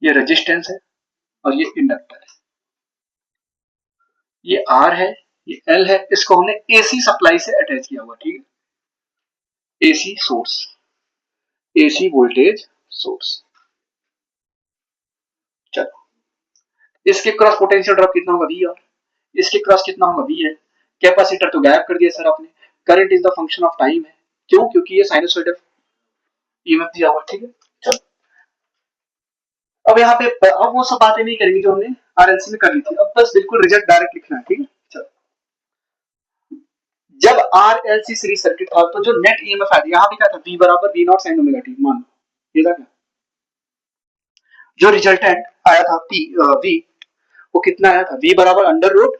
ये रेजिस्टेंस है और ये इंडक्टर है, ये आर है, ये एल है, इसको हमने एसी सप्लाई से अटैच किया हुआ, ठीक है, AC source, AC voltage source. चलो इसके क्रॉस पोटेंशियल ड्रॉप कितना होगा? वी। और इसके क्रॉस कितना होगा? वी है। कैपेसिटर तो गायब कर दिया सर आपने। Current is the function of time है, क्यों? क्योंकि ये साइनसोइडल ईएमएफ दिया हुआ, ठीक है। चलो अब यहाँ पे अब वो सब बातें नहीं करेंगे जो हमने आरएलसी में कर ली थी, अब बस बिल्कुल रिजल्ट डायरेक्ट लिखना है, ठीक है। चलो जब आरएलसी सीरीज सर्किट था तो जो नेट ईएमएफ आया यहाँ पे क्या था? V बराबर V not sine omega T, मान लो ये था क्या? जो रिजल्टेंट आया था P V, वो कितना आया था? V बराबर under root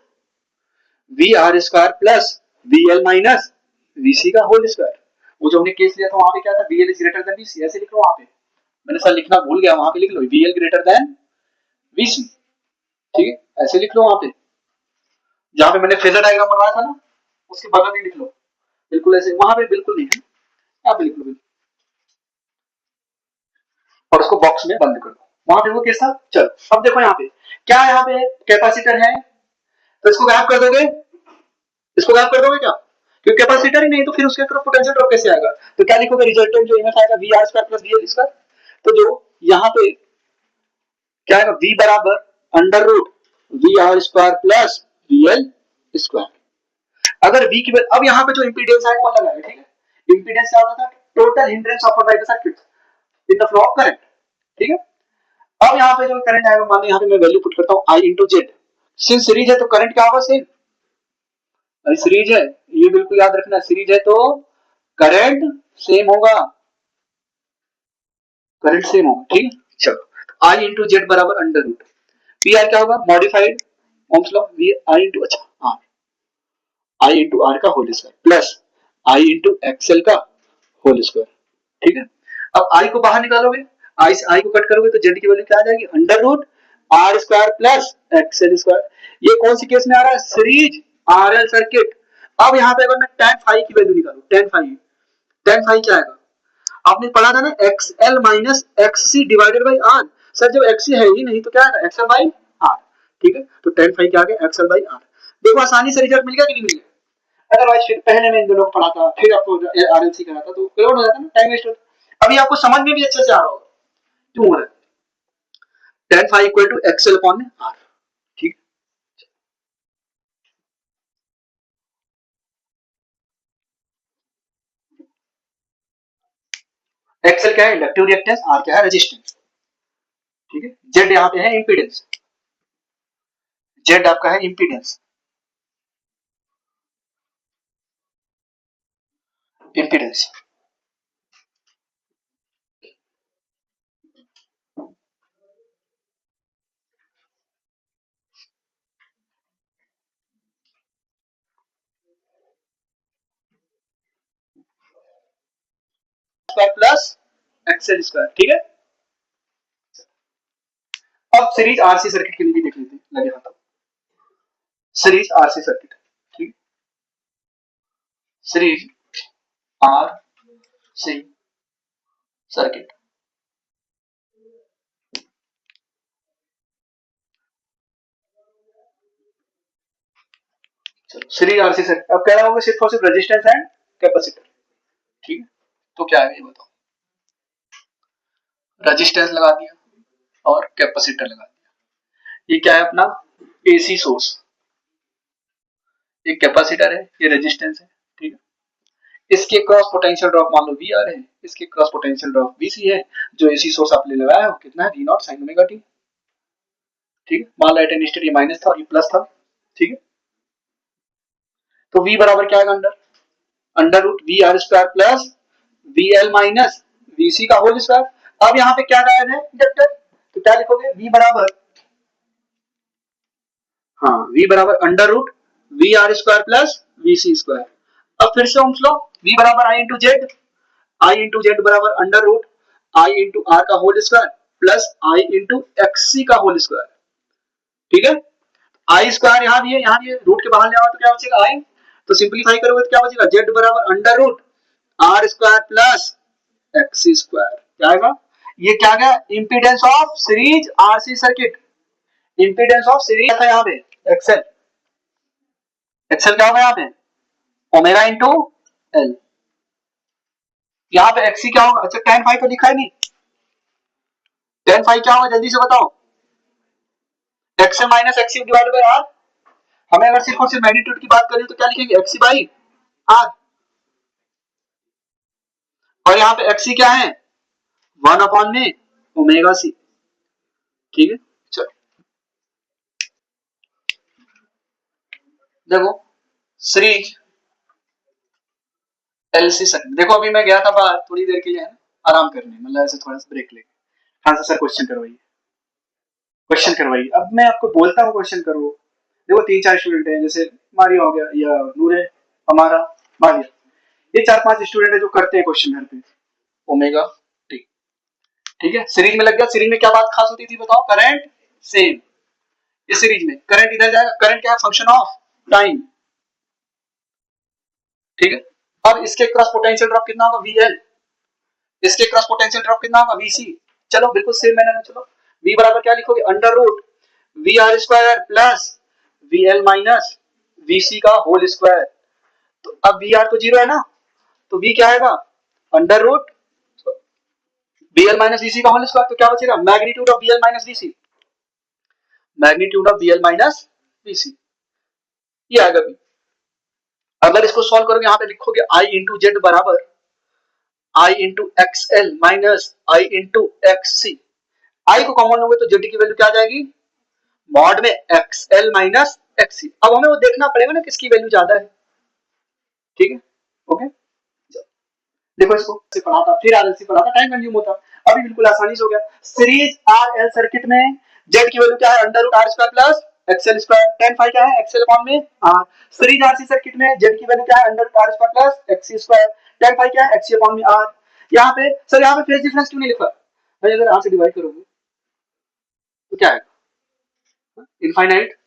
V R square plus V L minus VC का होल स्क्वायर। वो जो हमने केस लिया था वहां पे क्या था? V L is greater than VC, ऐसे लिख लो वहां पे, मैंने सर लिखना भूल गया, वहां पे लिख लो V L greater than VC, ठीक है। ऐसे लिख लो वहां पे, जहां पे मैंने फेजर डायग्राम बनवाया था ना उसके बगल में लिख लो, बिल्कुल ऐसे, वहां पे बिल्कुल नहीं है, यहाँ पे लिख लो बिल्कुल, और उसको बॉक्स में बंद कर दो, वहां पे वो कैसा। चलो अब देखो यहाँ पे क्या है, यहाँ पे कैपेसिटर है तो इसको गायब कर दोगे, इसको गायब कर दोगे क्या, क्योंकि कैपेसिटर ही नहीं तो फिर उसके तरफ पोटेंशियल ड्रॉप कैसे आएगा, तो क्या लिखोगे, रिजल्टेंट जो ईएमएफ आएगा V R square plus V L square, तो जो यहाँ पे क्या आएगा, वी बराबर under root V R square plus V L square. अगर वी की अब यहाँ पे जो इंपीडेंस है वो अलग है, ठीक है, इंपीडेंस क्या होता था, total hindrance offered by the circuit in the flow of current, ठीक है। अब यहाँ पे जो करंट आएगा, मान लो यहाँ पे मैं वैल्यू पुट करता हूँ आई इंटू जेड, सिंस सीरीज है तो करंट क्या होगा, सेम, अभी सीरीज है, ये बिल्कुल याद रखना, सीरीज है तो करंट सेम होगा, करंट सेम होगा, ठीक है। चलो आई इंटू जेड बराबर अंडर रूट पी आर क्या होगा, modified Ohm's law, V I into, अच्छा हाँ, आई इंटू आर का whole square plus I into XL का होल स्क्वायर, ठीक है। अब आई को बाहर निकालोगे, आई से आई को कट करोगे तो जेड की वैल्यू क्या आ जाएगी, under root R square plus XL square. ये कौन सी केस में आ रहा है, सीरीज आरएल सर्किट। अब यहाँ पे अगर मैं tan फाइव की वैल्यू निकालू, tan फाइव क्या आएगा, आपने पढ़ा था ना, XL minus XC divided by R, sir जब एक्ससी है ही नहीं तो क्या आएगा, एक्सएल बाई आर, ठीक है, तो tan फाइव क्या आ गया, एक्सएल बाई आर। देखो आसानी से रिजल्ट मिल गया कि नहीं मिल गया, अदरवाइज फिर पहले मैं इन दोनों को पढ़ा था फिर आपको आरएलसी करा था तो गड़बड़ हो जाता ना, टाइम वेस्ट होता। अभी आपको समझ में भी अच्छे से आ रहा होगा क्यों हो रहा है, tan five equal to XL upon R, ठीक। एक्सएल क्या है, इंडक्टिव रिएक्टेंस, आर क्या है, रेजिस्टेंस, ठीक है। जेड यहाँ पे है इंपीडेंस, जेड आपका है impedance, impedance square plus XL square, ठीक है। अब सीरीज आरसी सर्किट के लिए भी देख लेते हैं, लगे हाथों, सीरीज आरसी सर्किट, ठीक, सीरीज आर सी सर्किट, चलो सीरीज आरसी सर्किट। अब कह रहा होगा सिर्फ और सिर्फ रेजिस्टेंस एंड कैपेसिटर, ठीक है, तो क्या है ये बताओ, रेजिस्टेंस लगा दिया और कैपेसिटर लगा दिया, ये क्या है अपना एसी सोर्स, ये कैपेसिटर है, ये रेजिस्टेंस है, ठीक है। इसके क्रॉस पोटेंशियल ड्रॉप मान लो वी आर है, इसके क्रॉस पोटेंशियल ड्रॉप वीसी है, जो एसी सोर्स आपने लगाया है कितना है, V naught sine omega T, ठीक है। मान लो इंटेंसिटी ये माइनस था और ये प्लस था, ठीक है। तो वी बराबर क्या है, under under root V R square plus V L minus VC का होल स्क्वायर। अब यहाँ पे क्या गायब है, इंडक्टर, तो क्या लिखोगे, वी बराबर, हाँ वी बराबर under root V R square plus V C square. अब फिर से ओम्स लॉ, वी बराबर I into Z, I into Z बराबर under root I into R का whole square plus I into X C का whole square, ठीक है। आई square यहाँ भी है, यहाँ भी है, रूट के बाहर ले आओ तो क्या बचेगा, आई, तो सिंपलीफाई करोगे तो क्या बचेगा, जेड बराबर under root R square plus X square, क्या आएगा, ये क्या गया, impedance of series RC circuit, impedance of series था यहाँ पे एक्सएल, एक्सएल क्या होगा यहाँ पे, ओमेगा इंटू एल, यहाँ पे एक्सी क्या होगा, अच्छा tan फाइव तो लिखा है नहीं, tan फाइव क्या होगा जल्दी से बताओ, XL minus XC divided by R. हमें अगर सिर्फ और सिर्फ मैग्नीट्यूड की बात करें तो क्या लिखेंगे, एक्सी बाई आर, और यहाँ पे एक्सी क्या है, वन अपॉन में ओमेगा सी, ठीक है। चलो देखो सीरीज एलसी सर्किट, देखो अभी मैं गया था बाहर थोड़ी देर के लिए, है ना, आराम करने, मतलब ऐसे थोड़ा सा ब्रेक लेके, हाँ सर क्वेश्चन करवाइए, क्वेश्चन करवाइए, अब मैं आपको बोलता हूँ क्वेश्चन करो। देखो तीन चार स्टूडेंट हैं, जैसे मारिया हो गया या नूर है, हमारा मारिया, ये चार पांच स्टूडेंट है जो करते हैं क्वेश्चन घर पे, ओमेगा टी, ठीक है। सीरीज में लग गया, सीरीज में क्या बात खास होती थी बताओ, करंट सेम, इस सीरीज में करंट इधर जाएगा, करंट क्या है, फंक्शन ऑफ टाइम, ठीक है। अब इसके क्रॉस पोटेंशियल ड्रॉप कितना होगा, VL, इसके क्रॉस पोटेंशियल ड्रॉप कितना होगा, VC। चलो बिल्कुल सेम मैंने, चलो V बराबर क्या लिखोगे, under root VR square plus VL minus VC का होल स्क्वायर। तो अब VR तो जीरो है ना, तो V क्या आएगा, under root VL minus VC का होल स्क्वायर। तो क्या बचेगा, magnitude of VL minus VC, magnitude of VL minus VC, ये आएगा V। अगर इसको सॉल्व करोगे, यहाँ पे लिखोगे I इंटू जेड बराबर I into XL minus I into XC। I को कॉमन लोगे तो जेड की वैल्यू क्या आ जाएगी, मॉड में XL माइनस XC। अब हमें वो देखना पड़ेगा ना किसकी वैल्यू ज्यादा है, ठीक है, ओके। देखो इसको से पढ़ा था, फिर आरएलसी पढ़ा था, टाइम कंज्यूम होता, अभी बिल्कुल आसानी से हो गया। सीरीज आरएल सर्किट में जेड की वैल्यू क्या है, under root R square plus XL square, tan phi क्या है, एक्सएल अपॉन में आर। सीरीज आरसी सर्किट में जेड की वैल्यू क्या है, under root R square plus XC square, tan phi क्या है, एक्सी अपॉन में आर। यहाँ पे सर, यहाँ पे फेज डिफरेंस क्यों नहीं लिखा भाई, अगर आर से डिवाइड करोगे तो क्या है, इनफाइनाइट,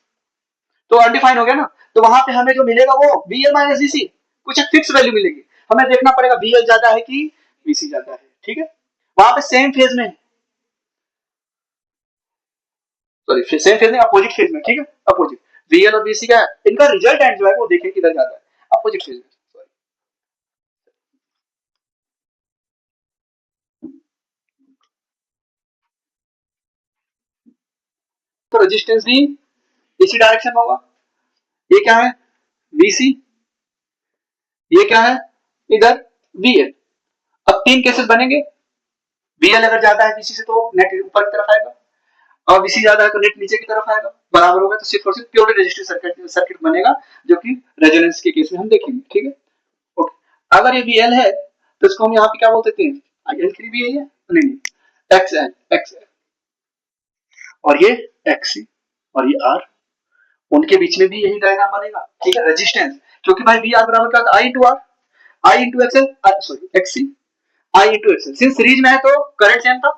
तो अनडिफाइन हो गया ना। तो वहां पे हमें जो मिलेगा वो VL माइनस VC, कुछ एक फिक्स वैल्यू मिलेगी। हमें देखना पड़ेगा VL ज्यादा है कि VC ज्यादा है, ठीक है। वहां पे सेम फेज में, सॉरी सेम फेज में, अपोजिट फेज में, ठीक है, अपोजिट VL और VC का इनका रिजल्टेंट जो है वो देखें किधर ज्यादा है, अपोजिट फेज में। तो रेजिस्टेंस भी इसी डायरेक्शन में होगा। ये क्या है, VC, ये क्या है इधर VL। अब तीन केसेस बनेंगे, VL अगर ज्यादा है VC से तो नेट ऊपर की तरफ आएगा, और VC ज्यादा है तो नेट नीचे की तरफ आएगा, बराबर होगा तो सिर्फ और सिर्फ प्योरली रेजिस्टिव सर्किट बनेगा, जो कि रेजोनेंस के केस में हम देखेंगे, ठीक है, ओके। अगर ये VL है तो इसको हम यहाँ पे क्या बोलते थे, IL3 भी है, नहीं XL और ये XC और ये R, उनके बीच में भी यही डायग्राम बनेगा, ठीक है, रेजिस्टेंस, क्योंकि भाई VR बराबर क्या था, I into R, I into XL, sorry XC, I into XL। Since series में है तो करंट सेम था,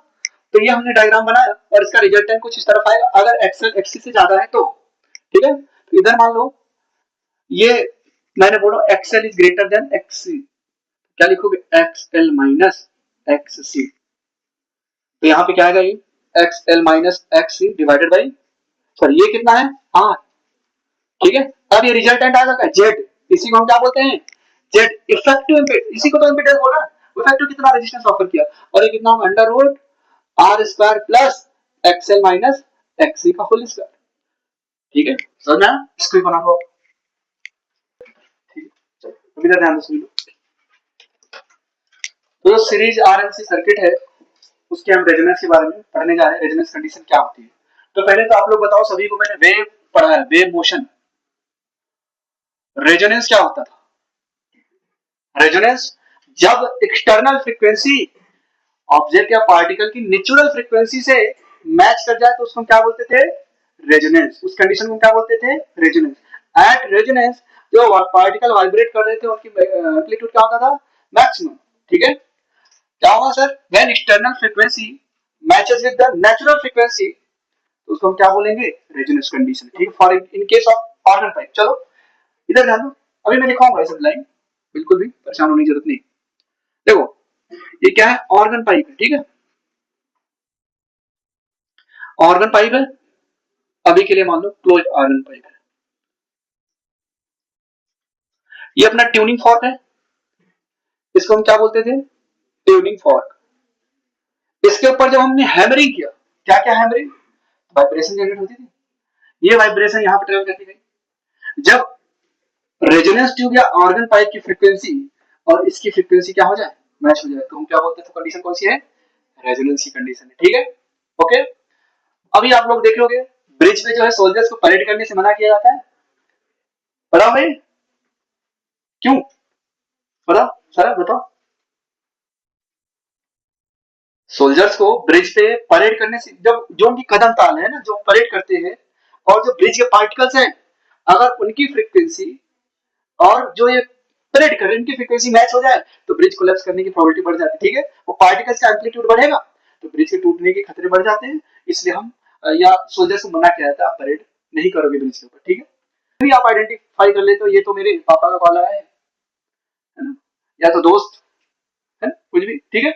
तो ये हमने डायग्राम बनाया और इसका रिजल्टेंट कुछ इस तरफ आएगा। अगर XL XC से ज्यादा है तो, ठीक है, तो इधर मान लो ये मैंने बोला XL is greater than XC, क्या लिखोगे, XL माइनस XC। तो यहाँ पे क्या आएगा, ये XL minus XC divided by, sorry ये कितना है R, ठीक है। अब ये रिजल्टेंट आ जाएगा जेड, इसी को हम क्या बोलते हैं, जेड इफेक्टिव इम्पीडेंस, इसी को तो इम्पीडेंस बोला, इफेक्टिव कितना रेजिस्टेंस ऑफर किया, और ये कितना होगा, under root R square plus XL minus XC का होल स्क्वायर, ठीक है, समझ में, इसको ही बना लो, ठीक है, चलो इधर ध्यान से सुन लो। तो जो सीरीज आरएलसी सर्किट है उसके हम रेजोनेंस के बारे में पढ़ने जा रहे हैं, रेजोनेंस कंडीशन क्या होती है। तो पहले तो आप लोग बताओ, सभी को मैंने वेव पढ़ा है, वेव मोशन। रेजोनेंस क्या होता था, रेजोनेंस जब एक्सटर्नल फ्रीक्वेंसी ऑब्जेक्ट या पार्टिकल की नेचुरल फ्रीक्वेंसी से मैच कर जाए तो उसको क्या बोलते थे, रेजोनेंस। उस कंडीशन को क्या बोलते थे, रेजोनेंस। एट रेजोनेंस जो पार्टिकल वाइब्रेट कर रहे थे उनकी एम्पलीट्यूड क्या होता था, मैक्सिमम, ठीक है। क्या होगा sir, when external frequency matches with the natural frequency, तो उसको हम क्या बोलेंगे, रेजोनेंस कंडीशन, ठीक है, for in case of organ pipe. चलो इधर ध्यान दो, अभी मैं लिखाऊंगा सब लाइन, बिल्कुल भी परेशान होने की जरूरत नहीं। देखो ये क्या है, ऑर्गन पाइप है, ठीक है, ऑर्गन पाइप है, अभी के लिए मान लो क्लोज ऑर्गन पाइप है। ये अपना ट्यूनिंग फॉर्क है, इसको हम क्या बोलते थे, ट्यूनिंग फॉर्क। इसके ऊपर जब हमने हैमरिंग किया, क्या क्या हैमरिंग, वाइब्रेशन जनरेट होती थी, ये वाइब्रेशन यहाँ पे ट्रेवल करती गई। जब रेजोनेंस ट्यूब या ऑर्गन पाइप की फ्रीक्वेंसी और इसकी फ्रीक्वेंसी क्या हो जाए, मैच हो जाए, तो हम क्या बोलते हैं, तो कंडीशन कौन सी है, रेजोनेंस की कंडीशन है, ठीक है, ओके। अभी आप लोग देखोगे ब्रिज पे जो है सोल्जर्स को परेड करने से मना किया जाता है, बताओ भाई क्यों, बताओ सर बताओ। सोल्जर्स को ब्रिज पे परेड करने से, जब जो उनकी कदम ताल है ना, जो परेड करते हैं, और जो ब्रिज के पार्टिकल्स हैं, अगर उनकी फ्रीक्वेंसी और जो ये परेड कर रहे हैं इनकी फ्रीक्वेंसी मैच हो जाए तो ब्रिज कोलैप्स करने की प्रोबेबिलिटी बढ़ जाती है, ठीक है। वो पार्टिकल्स का एम्पलीट्यूड बढ़ेगा तो ब्रिज के टूटने के खतरे बढ़ जाते हैं, इसलिए हम या सोल्जर्स को मना किया जाता है आप परेड नहीं करोगे ब्रिज के ऊपर, ठीक है। भी आप आइडेंटिफाई कर लेते हो, ये तो मेरे पापा का कॉल आया है ना, या तो दोस्त है ना, कुछ भी, ठीक है।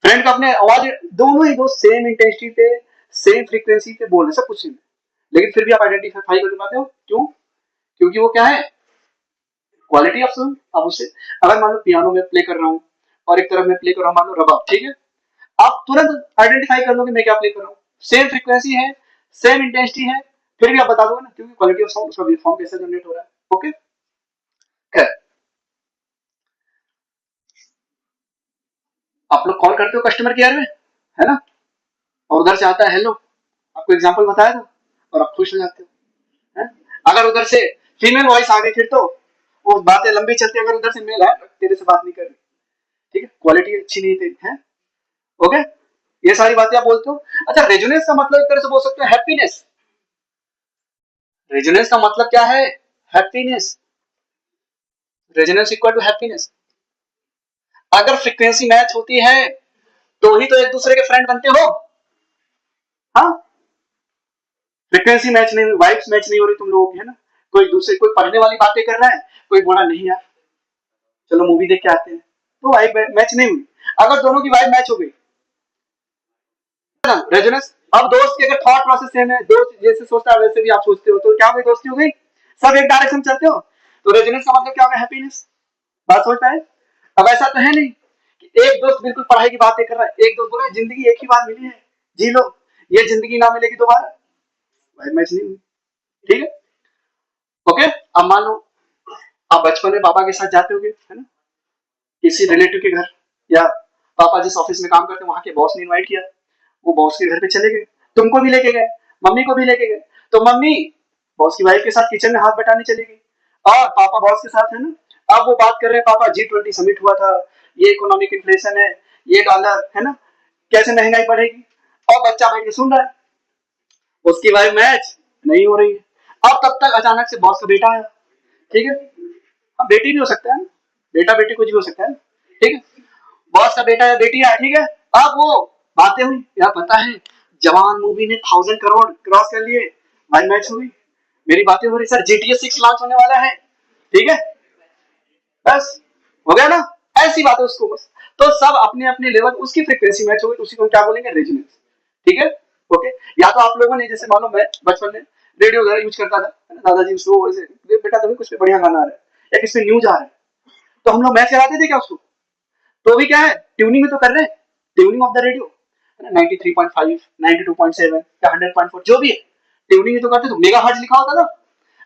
फ्रेंड का अपने आवाज, दोनों ही दोस्त सेम इंटेंसिटी पे सेम फ्रीक्वेंसी पे बोल रहे, सब कुछ सेम, लेकिन फिर भी आप आइडेंटिफाई कर पाते हो, क्यों? क्योंकि वो क्या है, क्वालिटी ऑफ साउंड। अब उससे अगर मान लो पियानो में प्ले कर रहा हूँ और एक तरफ में प्ले कर रहा हूँ मान लो रबाब, ठीक है, आप तुरंत आइडेंटिफाई कर लो कि मैं क्या प्ले कर रहा हूँ, सेम फ्रीक्वेंसी है, सेम इंटेंसिटी है, फिर भी आप बता दोगे ना, क्योंकि क्वालिटी ऑफ साउंड, उसका वेवफॉर्म कैसे जनरेट हो रहा है। ओके, खैर, आप लोग कॉल करते हो कस्टमर केयर में, है ना, और उधर से आता है हेलो, आपको एग्जांपल बताया था, और आप खुश हो जाते हो, है? अगर उधर से फीमेल वॉइस आ गई फिर तो वो बातें लंबी चलती है, अगर उधर से मेल है तेरे से बात नहीं कर रही, ठीक है, क्वालिटी अच्छी नहीं थी, है। ओके, ये सारी बातें आप बोलते हो। अच्छा, रेजोनेंस का मतलब एक तरह से बोल सकते हो हैप्पीनेस। रेजोनेंस का मतलब क्या है, happiness. Resonance equal to happiness. अगर फ्रीक्वेंसी मैच होती है तो ही तो एक दूसरे के फ्रेंड बनते हो, हाँ। फ्रीक्वेंसी मैच नहीं, वाइब्स मैच नहीं हो रही तुम लोगों की, है ना, कोई दूसरे, कोई पढ़ने वाली बातें कर रहा है, कोई बोला नहीं यार चलो मूवी देख के आते हैं, तो वाइब मैच नहीं हुई। अगर दोनों की वाइब मैच हो गई, रेजोनेंस। अब दोस्त के अगर थॉट प्रोसेस सेम है, दोस्त जैसे सोचता है वैसे भी आप सोचते हो, तो क्या हो गई, दोस्ती हो गई, सब एक डायरेक्शन चलते हो, तो रेजोनेंस का मतलब क्या होगा, हैप्पीनेस। बात समझ पाए? अब ऐसा तो है नहीं कि एक दोस्त बिल्कुल पढ़ाई की बातें कर रहा है, एक दोस्त बोल रहा है जिंदगी एक ही बार मिली है, जी लो, ये जिंदगी ना मिलेगी दोबारा, भाई मैच नहीं हुई, ठीक है। ओके, अब मान लो आप बचपन में पापा के साथ जाते होगे, है ना, किसी रिलेटिव के घर, या पापा जिस ऑफिस में काम करते हैं वहां के बॉस ने इनवाइट किया, वो बॉस के घर पे चले गए, तुमको भी लेके गए, मम्मी को भी लेके गए, तो मम्मी बॉस की वाइफ के साथ किचन में हाथ बटाने चली गई, और पापा बॉस के साथ, है ना, अब वो बात कर रहे हैं, पापा G20 समिट हुआ था, ये इकोनॉमिक इन्फ्लेशन है, ये डॉलर, है ना, कैसे महंगाई बढ़ेगी, और बच्चा बैठ के सुन रहा है, उसकी वाइफ मैच नहीं हो रही है। अब तब तक अचानक से बॉस का बेटा आया, ठीक है, अब बेटी भी हो सकता है, बेटा बेटी कुछ भी हो सकता है, ठीक है, बॉस का बेटा या बेटी आया, ठीक है, अब वो बातें हुई, यार पता है जवान मूवी ने 1000 करोड़ क्रॉस कर लिए, भाई मैच हुई, मेरी बातें हो रही, सर GTA 6 लॉन्च होने वाला है, ठीक है, बस हो गया ना, ऐसी बात है उसको बस। तो सब अपने अपने लेवल, उसकी फ्रीक्वेंसी मैच हो गई, उसी को क्या बोलेंगे, रेजोनेंस, ठीक है। ओके, या तो आप लोगों ने, जैसे मानो मैं बचपन में रेडियो वगैरह यूज करता था, दादाजी उसको ऐसे, बेटा तुम्हें कुछ पे बढ़िया गाना आ रहा है या किस पे न्यूज आ रहा है, तो हम लोग मैच कराते थे क्या उसको, तो भी क्या है, ट्यूनिंग में तो कर रहे हैं, ट्यूनिंग ऑफ द रेडियो, 93.5, 92.7 या 100.4 जो भी है, ट्यूनिंग ही तो करते, तो मेगा हर्ट्ज लिखा होता था।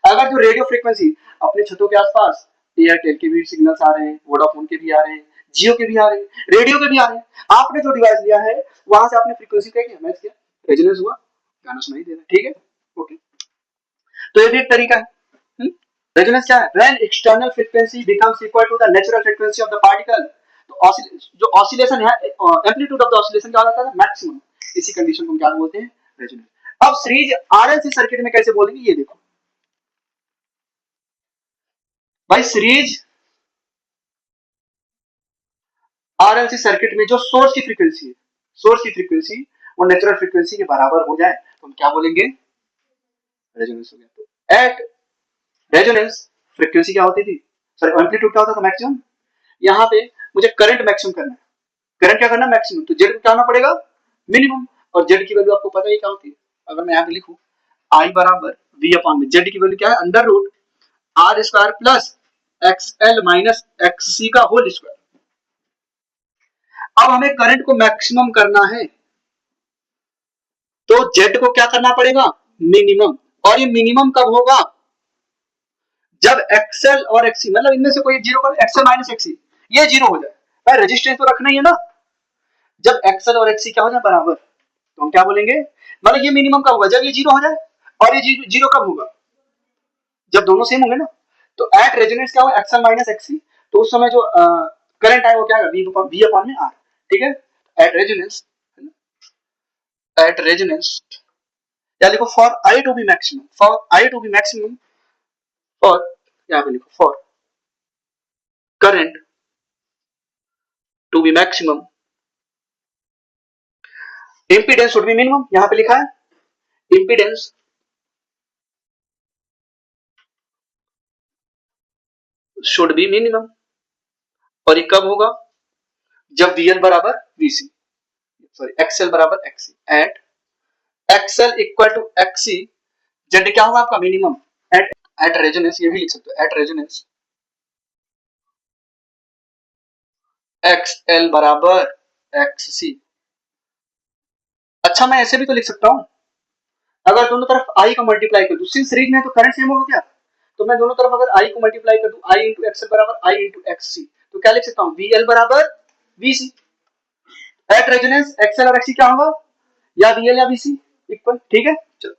अगर जो रेडियो फ्रीक्वेंसी अपने छतों के आसपास, एयरटेल के भी सिग्नल्स आ रहे हैं, वोडाफोन के भी आ रहे हैं, जियो के भी आ रहे हैं, रेडियो के भी आ रहे हैं, आपने जो डिवाइस लिया है वहां से आपने फ्रीक्वेंसी क्या किया, मैच किया, रेजोनेंस हुआ, गाना सुनाई दे रहा है, ठीक है। ओके, तो ये भी एक तरीका है। रेजोनेंस क्या है, when external frequency becomes equal to the natural frequency of the particle, तो जो ऑसिलेशन है, एम्पलीट्यूड ऑफ द ऑसिलेशन क्या होता है, मैक्सिमम, इसी कंडीशन को हम क्या बोलते हैं, रेजोनेंस। अब सीरीज आरएलसी सर्किट में कैसे बोलेंगे, ये देखो भाई, सीरीज आरएलसी सर्किट में जो सोर्स की फ्रीक्वेंसी है, सोर्स की फ्रीक्वेंसी वो नेचुरल फ्रीक्वेंसी के बराबर हो जाए तो हम क्या बोलेंगे, रेजोनेंस हो गया। तो एट रेजोनेंस फ्रीक्वेंसी क्या होती थी, सॉरी एम्पलीट्यूड क्या होता था, मैक्सिमम। यहाँ पे मुझे करंट मैक्सिमम करना है, करंट क्या करना, मैक्सिमम, तो जेड को क्या होना पड़ेगा, मिनिमम, और जेड की वैल्यू आपको पता ही क्या होती है, अगर मैं यहाँ पे लिखूं आई बराबर वी अपॉन में, जेड की वैल्यू क्या है, under root R square plus XL minus XC का होल स्क्वायर। अब हमें करंट को मैक्सिमम करना है, तो जेड को क्या करना पड़ेगा, मिनिमम, और ये मिनिमम कब होगा, जब एक्सएल और एक्सी, मतलब इनमें से कोई जीरो कर, एक्सएल माइनस एक्सी ये जीरो हो जाए, भाई रेजिस्टेंस तो रखना ही है ना, जब एक्सएल और एक्सी क्या हो जाए बराबर, तो हम क्या बोलेंगे, मतलब ये मिनिमम कब होगा, जब ये जीरो हो जाए, और ये जीरो कब होगा, जब दोनों सेम होंगे ना, तो एट रेजोनेंस क्या होगा, एक्सएल माइनस एक्सी, तो उस समय जो करंट है वो क्या है, वी अपॉन में आर, ठीक है, एट रेजोनेंस, एट रेजोनेंस, या लिखो for I to be maximum, for I to be maximum, for यहाँ पे लिखो for current to be maximum, impedance should be minimum, यहाँ पे लिखा है इम्पीडेंस शुड बी मिनिमम। और ये कब होगा? जब VL बराबर VC, सॉरी XL बराबर XC and XL equal to XC, Z क्या होगा आपका? मिनिमम। एट रेजोनेंस, ये भी लिख सकते हो, एट रेजोनेंस XL बराबर XC। अच्छा मैं ऐसे भी तो लिख सकता हूं, अगर दोनों तरफ I को मल्टीप्लाई कर दूं, सिंस सीरीज में तो करंट सेम होगा क्या, तो मैं दोनों तरफ अगर I को मल्टीप्लाई कर दूं, I इंटू XL बराबर I इंटू XC, तो क्या लिख सकता हूं? VL बराबर VC। एट रेजोनेंस XL और XC क्या होगा? या VL या VC इक्वल। ठीक है, चलो।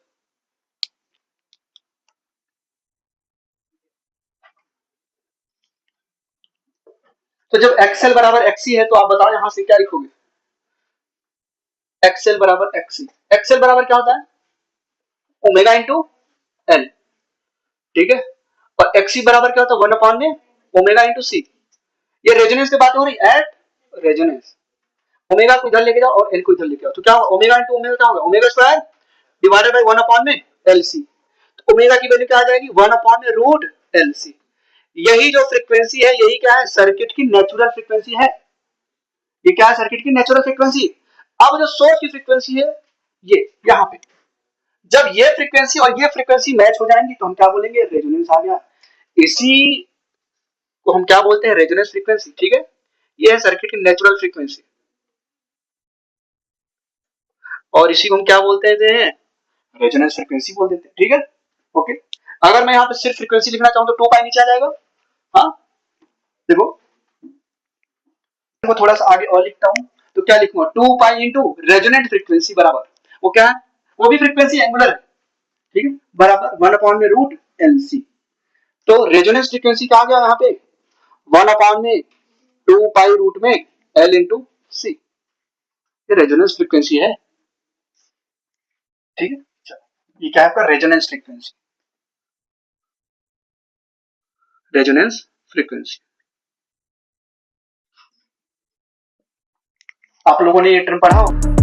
तो जब XL बराबर XC है तो आप बताओ यहां से क्या लिखोगे? XL बराबर XC, XL बराबर क्या होता है? Omega into L। ठीक है, और XC बराबर क्या होता है? 1 में ओमेगा इंटू C। ये रेजोनेंस की बात हो रही है, एट रेजोनेंस। ओमेगा को इधर लेके जाओ और एल को इधर लेके आओ, तो क्या होगा? ओमेगा इंटू ओमेगा क्या होगा? ओमेगा स्क्वायर डिवाइडेड बाई 1 में LC। तो ओमेगा की वैल्यू क्या आ जाएगी? 1 में रूट LC। यही जो फ्रीक्वेंसी है, यही क्या है? सर्किट की नेचुरल फ्रीक्वेंसी है। ये क्या है? सर्किट की नेचुरल फ्रीक्वेंसी। अब जो सोर्स की फ्रीक्वेंसी है, ये यहाँ पे जब ये फ्रीक्वेंसी और ये फ्रीक्वेंसी मैच हो जाएंगी तो हम क्या बोलेंगे? रेजोनेंस आ गया। इसी को हम क्या बोलते हैं? Resonance frequency. ठीक है, ये है सर्किट की नेचुरल फ्रीक्वेंसी, और इसी को हम क्या बोलते हैं? रेजोनेंस फ्रीक्वेंसी बोल देते हैं। ठीक है, ओके। अगर मैं यहाँ पे सिर्फ फ्रीक्वेंसी लिखना चाहूँ तो 2 पाई नीचे आ जाएगा। हाँ देखो, थोड़ा सा आगे और लिखता हूँ, तो क्या लिखूंगा? 2 पाई इंटू रेजोनेंट फ्रीक्वेंसी बराबर, वो क्या है? वो भी फ्रीक्वेंसी एंगुलर है। ठीक है, बराबर 1 में रूट LC। तो रेजोनेंस फ्रीक्वेंसी क्या आ गया यहाँ पे? 1 में 2 पाई रूट में L इंटू C। ये रेजोनेंस फ्रीक्वेंसी है। ठीक है, चलो ये क्या है आपका? Resonance frequency, resonance frequency. आप लोगों ने ये टर्म पढ़ा हो?